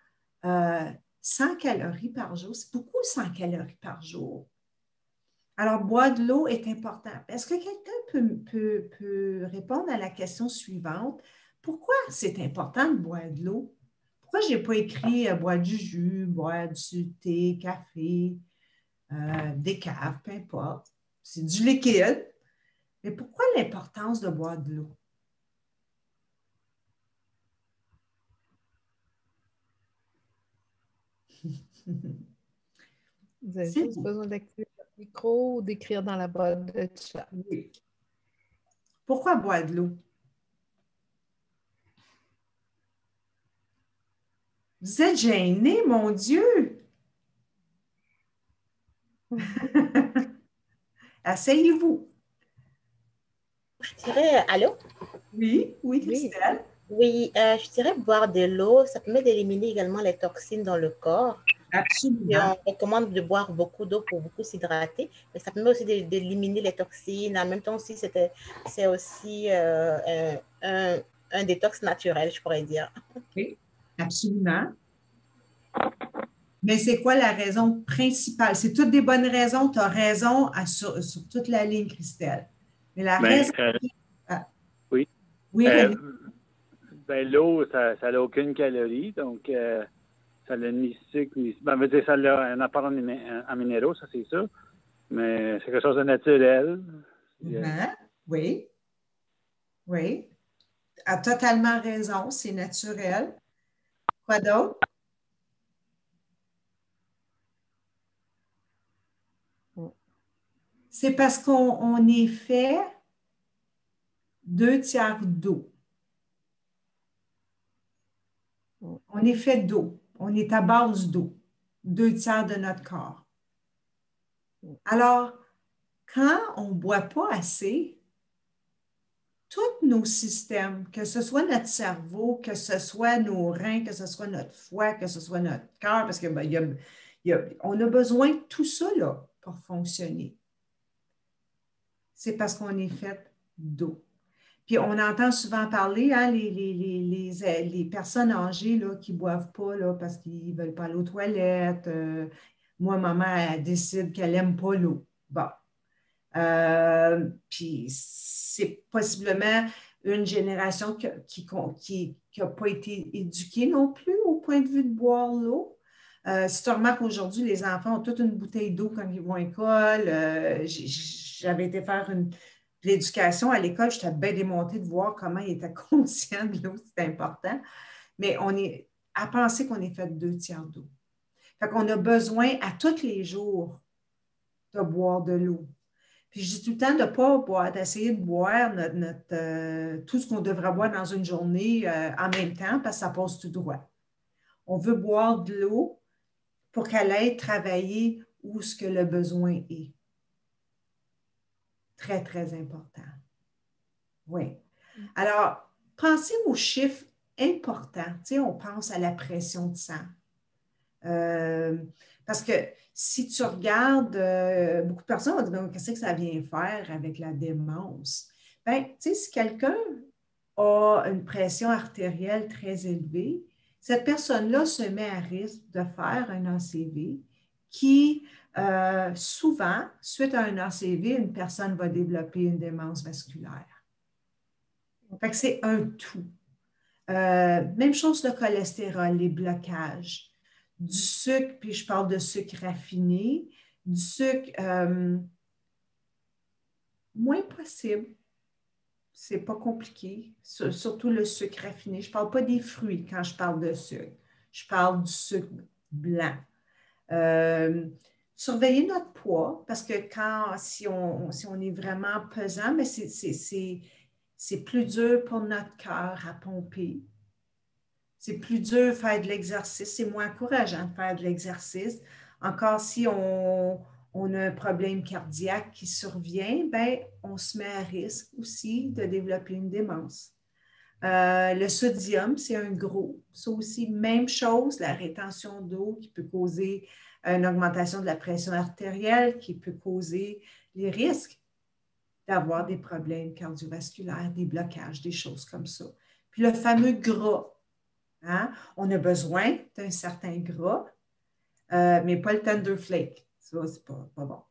100 calories par jour. C'est beaucoup 100 calories par jour. Alors, boire de l'eau est important. Est-ce que quelqu'un peut répondre à la question suivante? Pourquoi c'est important de boire de l'eau? Pourquoi je n'ai pas écrit boire du jus, boire du thé, café, décaf, peu importe. C'est du liquide. Mais pourquoi l'importance de boire de l'eau? Vous avez C'est juste beau. besoin d'activer votre micro ou d'écrire dans la boîte de chat. Oui. Pourquoi boire de l'eau? Vous êtes gêné, mon Dieu! Asseyez-vous. Je dirais, allô? Oui, oui, Oui. Christelle. Oui, je dirais boire de l'eau, ça permet d'éliminer également les toxines dans le corps. Et Absolument. on recommande de boire beaucoup d'eau pour beaucoup s'hydrater, mais ça permet aussi d'éliminer les toxines. En même temps, aussi, c'est aussi un détox naturel, je pourrais dire. Oui, absolument. Mais c'est quoi la raison principale? C'est toutes des bonnes raisons. Tu as raison sur toute la ligne, Christelle. Mais la Ben, raison. Ah, oui. oui, René. Ben, l'eau, ça n'a aucune calorie, donc ça n'a ni sucre, ni... Ben, veut dire, ça a un apport en minéraux, ça c'est ça, mais c'est quelque chose de naturel. Oui, oui. Tu as totalement raison. C'est naturel. Quoi d'autre? C'est parce qu'on est fait 2 tiers d'eau. On est fait d'eau. On est à base d'eau. 2 tiers de notre corps. Alors, quand on ne boit pas assez, tous nos systèmes, que ce soit notre cerveau, que ce soit nos reins, que ce soit notre foie, que ce soit notre cœur, parce que on a besoin de tout ça là, pour fonctionner. C'est parce qu'on est fait d'eau. Puis on entend souvent parler, hein, les personnes âgées là, qui ne boivent pas là, parce qu'ils ne veulent pas aller aux toilettes. Moi, maman, elle décide qu'elle n'aime pas l'eau. Bon. Puis c'est possiblement une génération qui n'a pas été éduquée non plus au point de vue de boire l'eau. Si tu remarques aujourd'hui, les enfants ont toute une bouteille d'eau quand ils vont à l'école. J'avais été faire de l'éducation à l'école, j'étais bien démontée de voir comment ils étaient conscients de l'eau, c'est important. Mais on est à penser qu'on est fait 2 tiers d'eau. Fait qu'on a besoin à tous les jours de boire de l'eau. Puis je dis tout le temps de ne pas boire, d'essayer de boire tout ce qu'on devrait boire dans une journée en même temps parce que ça passe tout droit. On veut boire de l'eau pour qu'elle aille travailler où ce que le besoin est. Très, très important. Oui. Alors, pensez aux chiffres importants. Tu sais, on pense à la pression de sang. Parce que si tu regardes, beaucoup de personnes vont dire, qu'est-ce que ça vient faire avec la démence? Bien, tu sais, si quelqu'un a une pression artérielle très élevée, cette personne-là se met à risque de faire un ACV qui, souvent, suite à un ACV, une personne va développer une démence vasculaire. Fait que c'est un tout. Même chose le cholestérol, les blocages. Du sucre, puis je parle de sucre raffiné, du sucre moins possible. C'est pas compliqué, surtout le sucre raffiné. Je ne parle pas des fruits quand je parle de sucre. Je parle du sucre blanc. Surveiller notre poids, parce que si on est vraiment pesant, mais c'est plus dur pour notre cœur à pomper. C'est plus dur de faire de l'exercice. C'est moins encourageant de faire de l'exercice. Encore si on a un problème cardiaque qui survient, ben, on se met à risque aussi de développer une démence. Le sodium, c'est un gros. Ça aussi, même chose, la rétention d'eau qui peut causer une augmentation de la pression artérielle, qui peut causer les risques d'avoir des problèmes cardiovasculaires, des blocages, des choses comme ça. Puis le fameux gras. Hein? On a besoin d'un certain gras, mais pas le tender flake. Ça, c'est pas bon.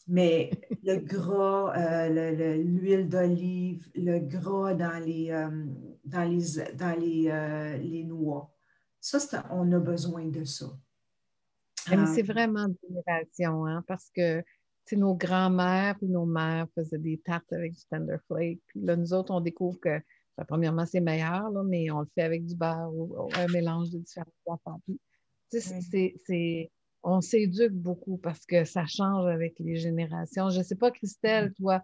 Mais le gras, l'huile d'olive, le gras dans les noix. Ça, on a besoin de ça. Mais c'est vraiment de l'innovation, hein, parce que nos grands-mères et nos mères faisaient des tartes avec du tender flake. Puis là, nous autres, on découvre que, premièrement, c'est meilleur, là, mais on le fait avec du beurre ou un mélange de différentes affaires. Puis, on s'éduque beaucoup parce que ça change avec les générations. Je ne sais pas, Christelle, toi,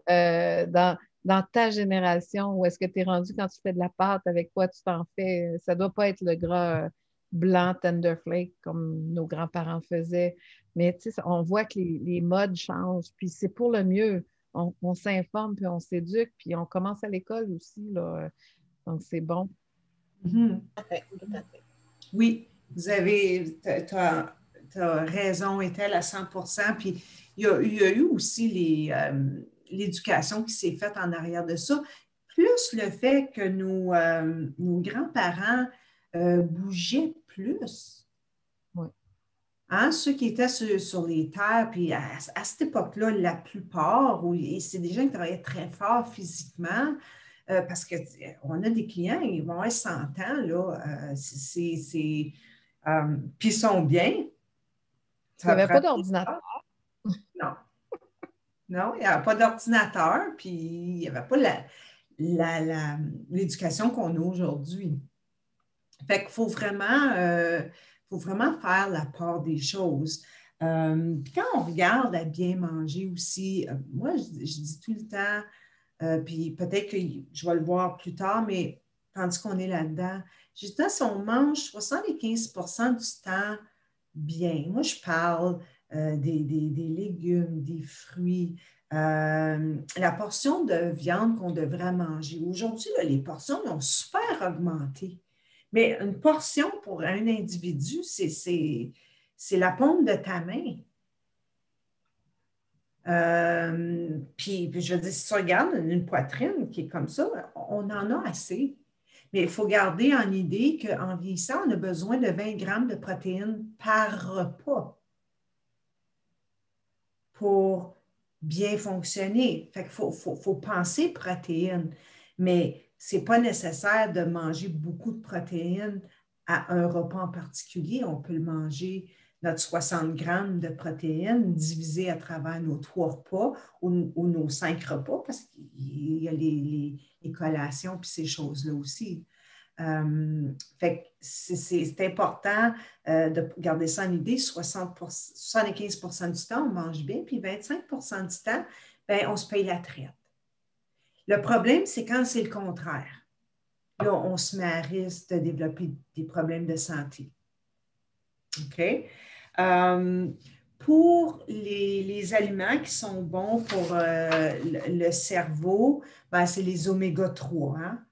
dans ta génération, où est-ce que tu es rendu quand tu fais de la pâte, avec quoi tu t'en fais? Ça ne doit pas être le gras blanc tender flake comme nos grands-parents faisaient. Mais tu sais, on voit que les modes changent, puis c'est pour le mieux. On s'informe, puis on s'éduque, puis on commence à l'école aussi, là. Donc, c'est bon. Mhm. Tout à fait, tout à fait. Oui, tu as raison, est-elle à 100%. Puis il y a eu aussi l'éducation qui s'est faite en arrière de ça, plus le fait que nos grands-parents bougeaient plus. Oui. Hein, ceux qui étaient sur les terres, puis à cette époque-là, la plupart, et c'est des gens qui travaillaient très fort physiquement, parce qu'on a des clients, ils vont avoir 100 ans, là, puis ils sont bien. Il n'y avait pas d'ordinateur. Non. Non, il n'y avait pas d'ordinateur, puis il n'y avait pas l'éducation qu'on a aujourd'hui. Fait qu'il faut vraiment faire la part des choses. Puis quand on regarde à bien manger aussi, moi, je dis tout le temps, puis peut-être que je vais le voir plus tard, mais tandis qu'on est là-dedans, je dis, si on mange 75% du temps bien, moi, je parle des légumes, des fruits, la portion de viande qu'on devrait manger. Aujourd'hui, là, les portions ont super augmenté. Mais une portion pour un individu, c'est la paume de ta main. Puis, je veux dire, si tu regardes une poitrine qui est comme ça, on en a assez. Mais il faut garder en idée qu'en vieillissant, on a besoin de 20 grammes de protéines par repas pour bien fonctionner. Fait qu'il faut penser protéines, mais ce n'est pas nécessaire de manger beaucoup de protéines à un repas en particulier. On peut le manger, notre 60 grammes de protéines, divisé à travers nos 3 repas ou nos 5 repas, parce qu'il y a les collations puis ces choses-là aussi. Fait que c'est important de garder ça en idée. 75% du temps, on mange bien, puis 25% du temps, bien, on se paye la traite. Le problème, c'est quand c'est le contraire. Là, on se met à risque de développer des problèmes de santé. OK? Pour les aliments qui sont bons pour le cerveau, ben, c'est les oméga 3, hein?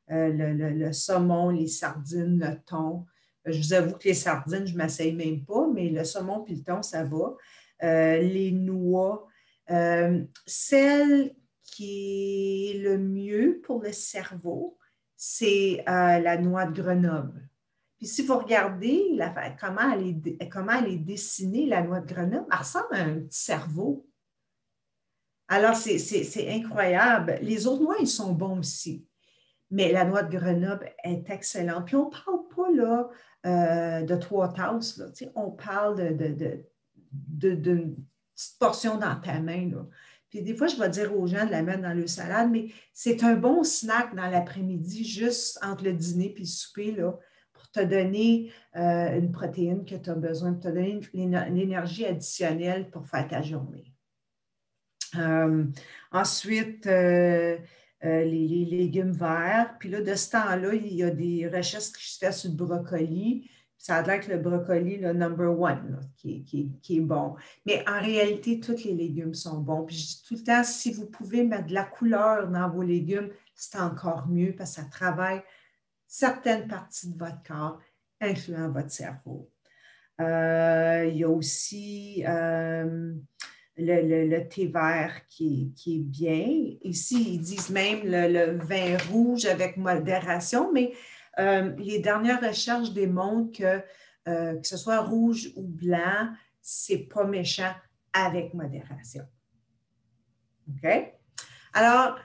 Le saumon, les sardines, le thon. Je vous avoue que les sardines, je ne m'essaye même pas, mais le saumon et le thon, ça va. Les noix. Celle qui est le mieux pour le cerveau, c'est la noix de Grenoble. Puis si vous regardez comment elle est dessinée, la noix de Grenoble, elle ressemble à un petit cerveau. Alors, c'est incroyable. Les autres noix, ils sont bons aussi. Mais la noix de Grenoble est excellente. Puis on ne parle pas là, de 3 tasses. Là. On parle d'une petite portion dans ta main. Là. Puis des fois, je vais dire aux gens de la mettre dans le salade, mais c'est un bon snack dans l'après-midi, juste entre le dîner et le souper, là, pour te donner une protéine que tu as besoin, pour te donner l'énergie additionnelle pour faire ta journée. Ensuite, les légumes verts. Puis là, de ce temps-là, il y a des recherches qui se font sur le brocoli. Ça a l'air que le brocoli, le number one, là, qui est bon. Mais en réalité, tous les légumes sont bons. Puis je dis tout le temps, si vous pouvez mettre de la couleur dans vos légumes, c'est encore mieux parce que ça travaille certaines parties de votre corps, incluant votre cerveau. Il y a aussi le thé vert qui est bien. Ici, ils disent même le vin rouge avec modération, mais les dernières recherches démontrent que ce soit rouge ou blanc, c'est pas méchant avec modération. OK? Alors,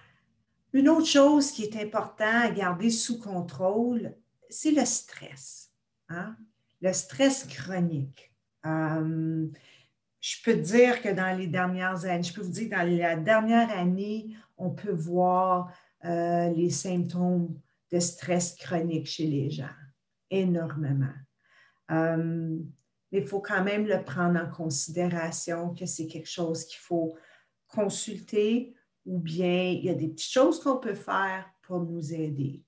une autre chose qui est importante à garder sous contrôle, c'est le stress. Hein? Le stress chronique. Je peux te dire que dans les dernières années, je peux vous dire que dans la dernière année, on peut voir les symptômes de stress chronique chez les gens, énormément. mais il faut quand même le prendre en considération que c'est quelque chose qu'il faut consulter ou bien il y a des petites choses qu'on peut faire pour nous aider.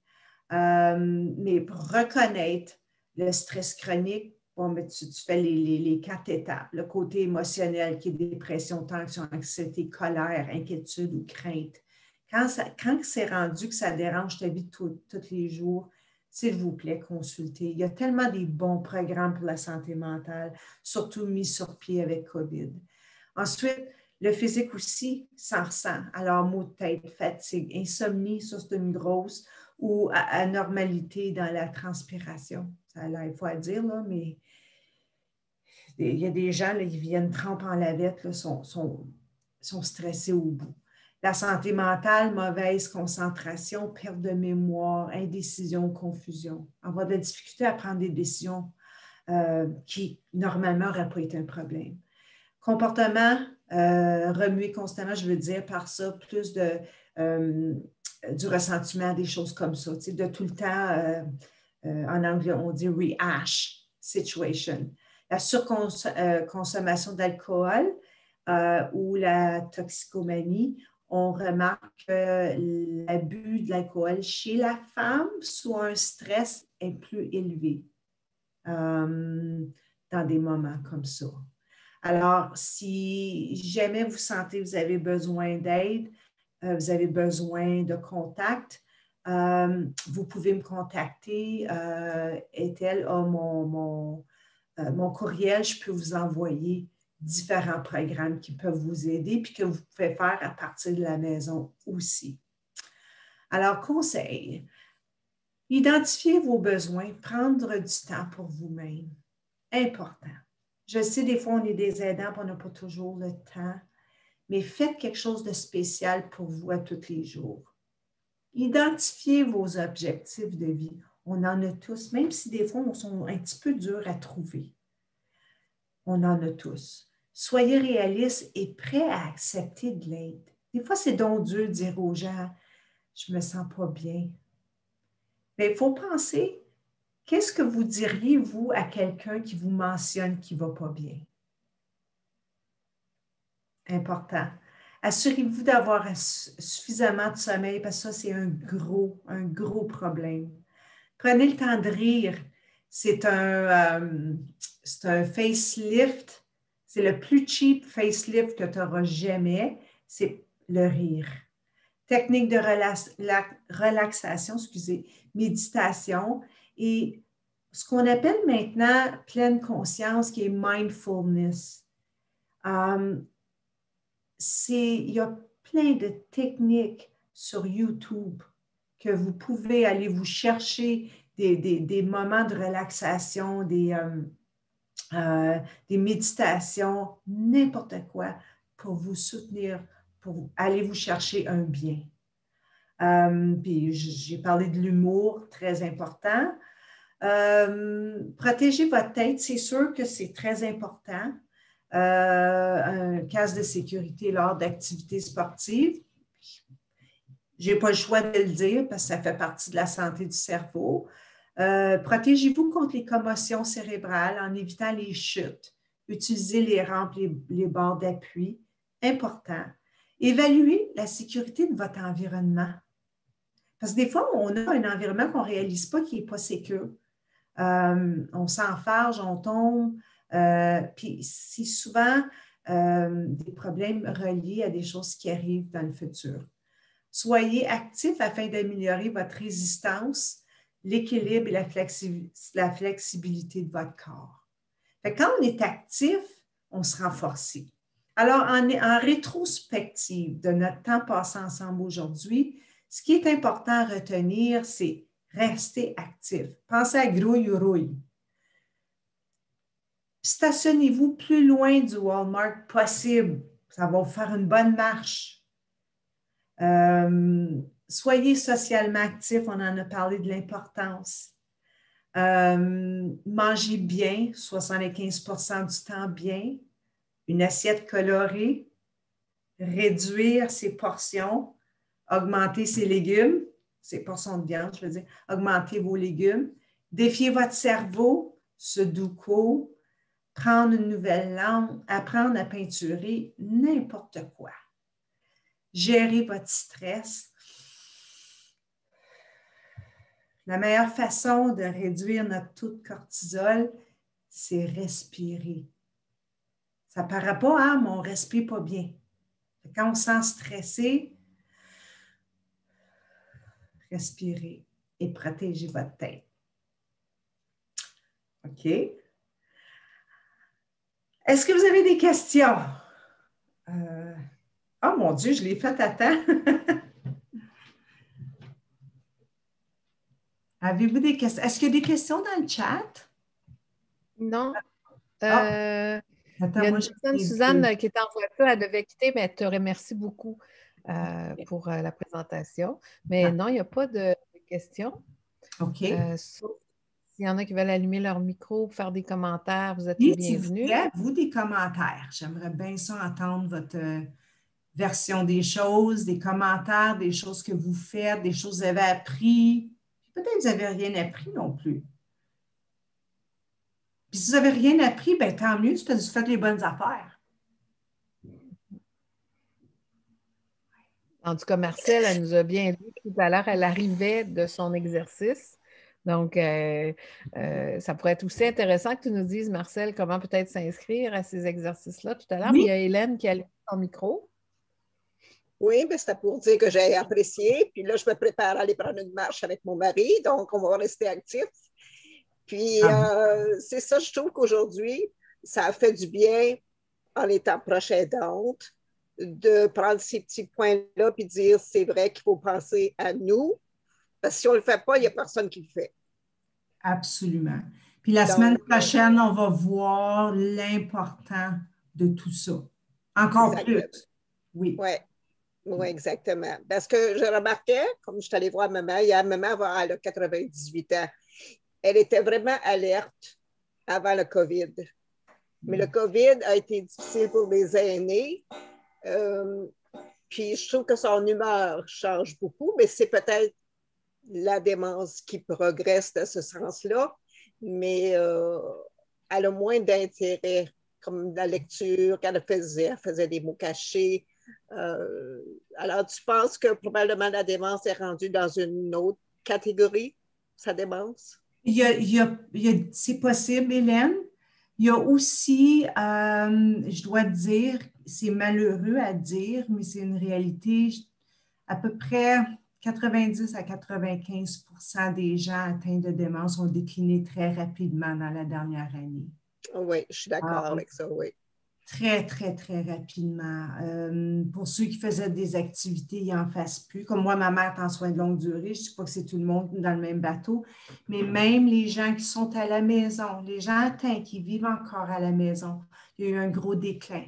Mais pour reconnaître le stress chronique, bon, mais tu fais les 4 étapes. Le côté émotionnel qui est dépression, tension, anxiété, colère, inquiétude ou crainte. Quand c'est rendu que ça dérange ta vie tous les jours, s'il vous plaît, consultez. Il y a tellement des bons programmes pour la santé mentale, surtout mis sur pied avec COVID. Ensuite, le physique aussi s'en ressent. Alors, maux de tête, fatigue, insomnie, ça c'est une grosse, ou anormalité dans la transpiration. Ça a l'air, il faut à dire, là, mais il y a des gens, là, ils viennent tremper en lavette, là, sont stressés au bout. La santé mentale, mauvaise concentration, perte de mémoire, indécision, confusion. Avoir de la difficulté à prendre des décisions qui, normalement, n'auraient pas été un problème. Comportement, remuer constamment, je veux dire par ça, plus du ressentiment, des choses comme ça. Tu sais, de tout le temps, en anglais, on dit rehash situation. La surconsommation d'alcool ou la toxicomanie, on remarque que l'abus de l'alcool chez la femme sous un stress est plus élevé dans des moments comme ça. Alors, si jamais vous sentez que vous avez besoin d'aide, vous avez besoin de contact, vous pouvez me contacter. Ethel a mon courriel, je peux vous envoyer différents programmes qui peuvent vous aider puis que vous pouvez faire à partir de la maison aussi. Alors, conseil, identifiez vos besoins, prendre du temps pour vous-même. Important. Je sais, des fois, on est des aidants et on n'a pas toujours le temps, mais faites quelque chose de spécial pour vous à tous les jours. Identifiez vos objectifs de vie. On en a tous, même si des fois, ils sont un petit peu durs à trouver. On en a tous. Soyez réalistes et prêts à accepter de l'aide. Des fois, c'est donc dur de dire aux gens, je ne me sens pas bien. Mais il faut penser, qu'est-ce que vous diriez, vous, à quelqu'un qui vous mentionne qu'il ne va pas bien? Important. Assurez-vous d'avoir suffisamment de sommeil parce que ça, c'est un gros problème. Prenez le temps de rire. C'est un facelift. C'est le plus cheap facelift que tu auras jamais. C'est le rire. Technique de relaxation, méditation et ce qu'on appelle maintenant pleine conscience qui est mindfulness. Il y a plein de techniques sur YouTube que vous pouvez aller vous chercher des moments de relaxation, des méditations, n'importe quoi pour vous soutenir, pour aller vous chercher un bien. Puis j'ai parlé de l'humour, très important. Protégez votre tête, c'est sûr que c'est très important. Un casque de sécurité lors d'activités sportives. Je n'ai pas le choix de le dire parce que ça fait partie de la santé du cerveau. Protégez-vous contre les commotions cérébrales en évitant les chutes. Utilisez les rampes, les barres d'appui. Important. Évaluez la sécurité de votre environnement. Parce que des fois, on a un environnement qu'on ne réalise pas qui n'est pas sécure. On s'enfarge, on tombe. Puis c'est souvent des problèmes reliés à des choses qui arrivent dans le futur. Soyez actifs afin d'améliorer votre résistance, l'équilibre et la flexibilité de votre corps. Fait que quand on est actif, on se renforce. Alors, en rétrospective de notre temps passé ensemble aujourd'hui, ce qui est important à retenir, c'est rester actif. Pensez à grouille ou rouille. Stationnez-vous plus loin du Walmart possible. Ça va vous faire une bonne marche. Soyez socialement actifs. On en a parlé de l'importance. Mangez bien, 75% du temps bien. Une assiette colorée. Réduire ses portions. Augmenter ses légumes. Ses portions de viande, je veux dire. Augmentez vos légumes. Défiez votre cerveau. Sudoku. prendre une nouvelle langue, apprendre à peinturer, n'importe quoi. Gérer votre stress. La meilleure façon de réduire notre taux de cortisol, c'est respirer. Ça ne paraît pas, hein, mais on ne respire pas bien. Quand on se sent stressé, respirez et protégez votre tête. OK? Est-ce que vous avez des questions? Oh mon Dieu, je l'ai fait à temps. Avez-vous des questions? Est-ce qu'il y a des questions dans le chat? Non. Attends, Il y a moi, une personne, Suzanne, qui est en voiture, elle devait quitter, mais elle te remercie beaucoup pour la présentation. Mais non, il n'y a pas de questions. OK. Sauf s'il y en a qui veulent allumer leur micro, faire des commentaires, vous êtes Oui, les bienvenus. vous, des commentaires. J'aimerais bien ça entendre votre version des choses, des commentaires, des choses que vous faites, des choses que vous avez appris. Peut-être que vous n'avez rien appris non plus. Puis si vous n'avez rien appris, bien tant mieux, c'est parce que vous faites les bonnes affaires. En tout cas, Marcel, elle nous a bien dit tout à l'heure, elle arrivait de son exercice. Donc, ça pourrait être aussi intéressant que tu nous dises, Marcel, comment peut-être s'inscrire à ces exercices-là tout à l'heure. Oui. Il y a Hélène qui a allumé son micro. Oui, mais c'était pour dire que j'ai apprécié. Puis là, je me prépare à aller prendre une marche avec mon mari, donc on va rester actifs. Puis c'est ça, je trouve qu'aujourd'hui, ça a fait du bien en étant proche aidante de prendre ces petits points-là puis dire c'est vrai qu'il faut penser à nous. Parce que si on ne le fait pas, il n'y a personne qui le fait. Absolument. Puis la semaine prochaine, on va voir l'important de tout ça. Encore plus. Oui. Oui, exactement. Parce que je remarquais, comme je suis allée voir maman, il y a maman, elle a 98 ans. Elle était vraiment alerte avant le COVID. Mais le COVID a été difficile pour les aînés. Puis je trouve que son humeur change beaucoup, mais c'est peut-être la démence qui progresse dans ce sens-là. Mais elle a moins d'intérêt, comme la lecture qu'elle faisait. Elle faisait des mots cachés. Alors, tu penses que probablement la démence est rendue dans une autre catégorie, sa démence? C'est possible, Hélène. Il y a aussi, je dois dire, c'est malheureux à dire, mais c'est une réalité, à peu près 90 à 95% des gens atteints de démence ont décliné très rapidement dans la dernière année. Oui, je suis d'accord avec ça, oui. Très, très, très rapidement. Pour ceux qui faisaient des activités, ils n'en fassent plus. Comme moi, ma mère est en soins de longue durée. Je ne dis pas que c'est tout le monde dans le même bateau, mais même les gens qui sont à la maison, les gens atteints qui vivent encore à la maison, il y a eu un gros déclin.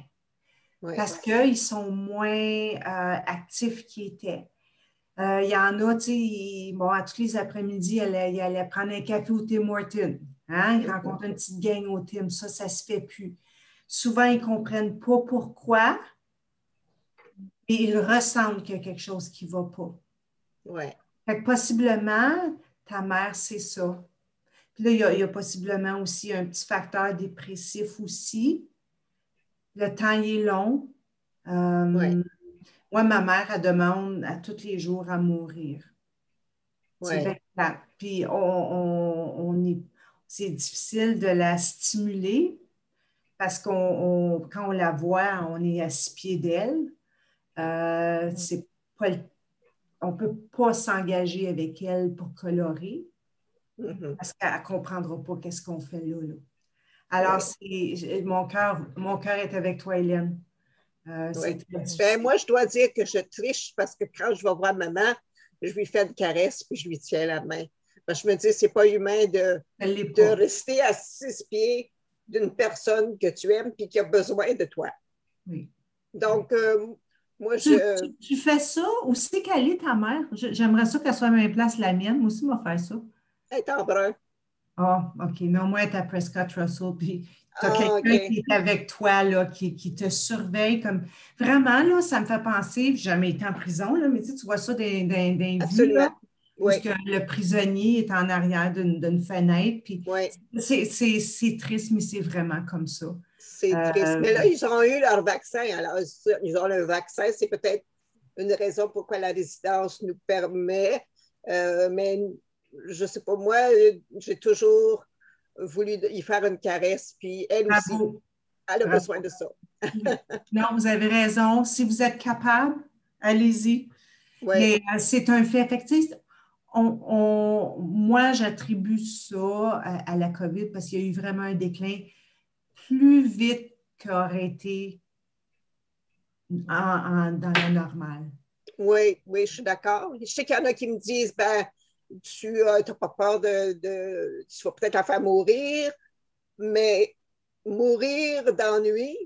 Oui. Parce qu'ils sont moins actifs qu'ils étaient. Il y en a, tu sais, bon, à tous les après-midi, ils allaient prendre un café au Tim Hortons. Hein? Ils rencontrent une petite gang au Tim. Ça ne se fait plus. Souvent, ils ne comprennent pas pourquoi et ils ressentent qu'il y a quelque chose qui ne va pas. Oui. Fait que possiblement, ta mère, c'est ça. Puis là, il y a possiblement aussi un petit facteur dépressif aussi. Le temps, il est long. Oui. Moi, ma mère, elle demande à tous les jours à mourir. Oui. C'est bien plate. Puis c'est difficile de la stimuler. Parce qu'on quand on la voit, on est à 6 pieds d'elle. On ne peut pas s'engager avec elle pour colorer parce qu'elle ne comprendra pas qu'est-ce qu'on fait là. Alors, mon cœur est avec toi, Hélène. C'est très difficile. Moi, je dois dire que je triche parce que quand je vais voir maman, je lui fais une caresse puis je lui tiens la main. Parce que je me dis, c'est pas humain de rester à 6 pieds d'une personne que tu aimes et qui a besoin de toi. Oui. Donc, moi, tu fais ça aussi qu'elle est ta mère? J'aimerais ça qu'elle soit à la même place la mienne. Moi aussi, je vais faire ça. Elle est en brun. Ah, OK. Non, moi, elle est à Prescott Russell. Puis, tu as quelqu'un qui est avec toi, là, qui te surveille. Comme... Vraiment, là, ça me fait penser, j'ai jamais été en prison, là, mais tu vois ça dans Absolument. vues, là. Oui. Parce que le prisonnier est en arrière d'une fenêtre. Puis Oui. c'est triste, mais c'est vraiment comme ça. C'est triste. Mais là, ils ont eu leur vaccin. Alors, ils ont le vaccin. C'est peut-être une raison pourquoi la résidence nous permet. Mais je ne sais pas, moi, j'ai toujours voulu y faire une caresse. Puis elle aussi, elle a besoin de ça. Non, vous avez raison. Si vous êtes capable, allez-y. Oui. Mais c'est un fait. Fait que, tu sais, moi, j'attribue ça à la COVID parce qu'il y a eu vraiment un déclin plus vite qu'aurait été dans la normale. Oui, oui, je suis d'accord. Je sais qu'il y en a qui me disent, ben, tu n'as pas peur tu vas peut-être la faire mourir, mais mourir d'ennui,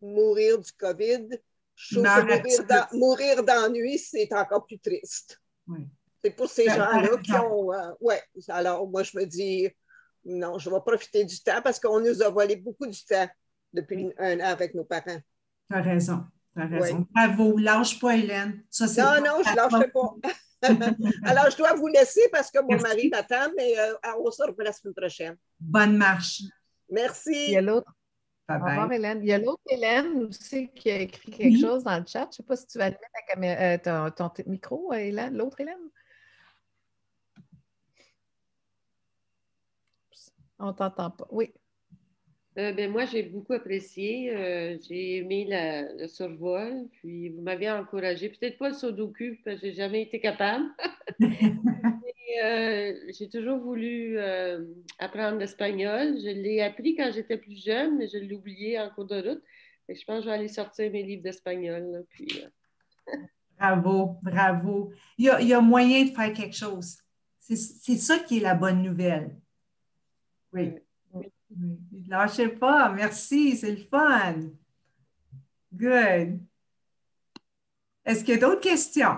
mourir du COVID, je trouve que mourir d'ennui, c'est encore plus triste. Oui. C'est pour ces gens-là qui ont... ouais, alors moi, je me dis, non, je vais profiter du temps parce qu'on nous a volé beaucoup du temps depuis un an avec nos parents. Tu as raison. Tu as raison. Oui. Bravo. Lâche pas, Hélène. Ça, non, je ne lâcherai pas. Alors, je dois vous laisser parce que mon mari m'attend, mais on se revoit la semaine prochaine. Bonne marche. Merci. Il y a l'autre. Bye bye. Au revoir, Hélène. Il y a l'autre Hélène aussi qui a écrit quelque chose dans le chat. Je ne sais pas si tu vas allumer ton micro, Hélène. L'autre Hélène? On ne t'entend pas. Oui. Moi, j'ai beaucoup apprécié. J'ai aimé le survol. Puis, vous m'avez encouragé. Peut-être pas le sudoku, parce que je n'ai jamais été capable. J'ai toujours voulu apprendre l'espagnol. Je l'ai appris quand j'étais plus jeune, mais je l'ai oublié en cours de route. Et je pense que je vais aller sortir mes livres d'espagnol. Bravo, bravo. Il y a moyen de faire quelque chose. C'est ça qui est la bonne nouvelle. Oui. Oui. Lâchez pas. Merci, c'est le fun. Good. Est-ce qu'il y a d'autres questions?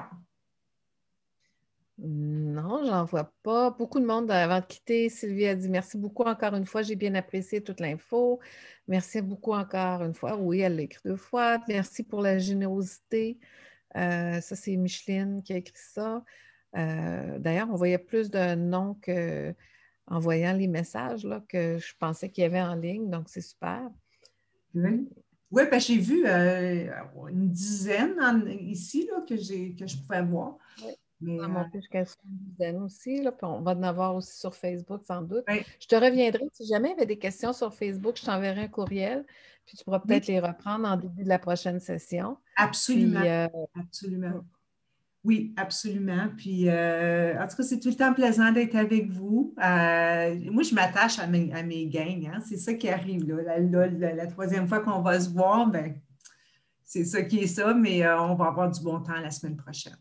Non, j'en vois pas. Beaucoup de monde avant de quitter. Sylvie a dit merci beaucoup encore une fois. J'ai bien apprécié toute l'info. Merci beaucoup encore une fois. Oui, elle l'a écrit 2 fois. Merci pour la générosité. Ça, c'est Micheline qui a écrit ça. D'ailleurs, on voyait plus de noms en voyant les messages là, que je pensais qu'il y avait en ligne. Donc, c'est super. Oui, ben, j'ai vu une dizaine ici là, que je pouvais voir. Oui. Mais, on va monter jusqu'à une dizaine aussi, là, puis on va en avoir aussi sur Facebook sans doute. Oui. Je te reviendrai. Si jamais il y avait des questions sur Facebook, je t'enverrai un courriel, puis tu pourras peut-être les reprendre en début de la prochaine session. Absolument. Puis, absolument. Oui, absolument. Puis, en tout cas, c'est tout le temps plaisant d'être avec vous. Moi, je m'attache à mes gangs. Hein? C'est ça qui arrive. Là. La troisième fois qu'on va se voir, ben, c'est ça qui est ça, mais on va avoir du bon temps la semaine prochaine.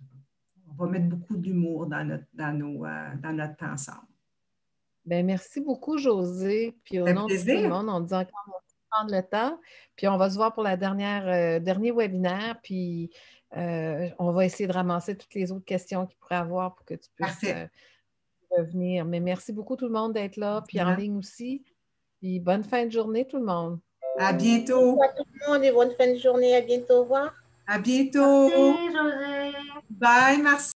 On va mettre beaucoup d'humour dans notre temps ensemble. Bien, merci beaucoup, Josée. Puis au nom de tout le monde, on dit encore merci de prendre le temps. Puis on va se voir pour la dernier webinaire. Puis on va essayer de ramasser toutes les autres questions qu'il pourrait avoir pour que tu puisses revenir. Mais merci beaucoup tout le monde d'être là, puis en ligne aussi. Puis bonne fin de journée tout le monde. À bientôt. Bonjour à tout le monde et bonne fin de journée. À bientôt. Au revoir. À bientôt. Merci, Josée. Bye, merci.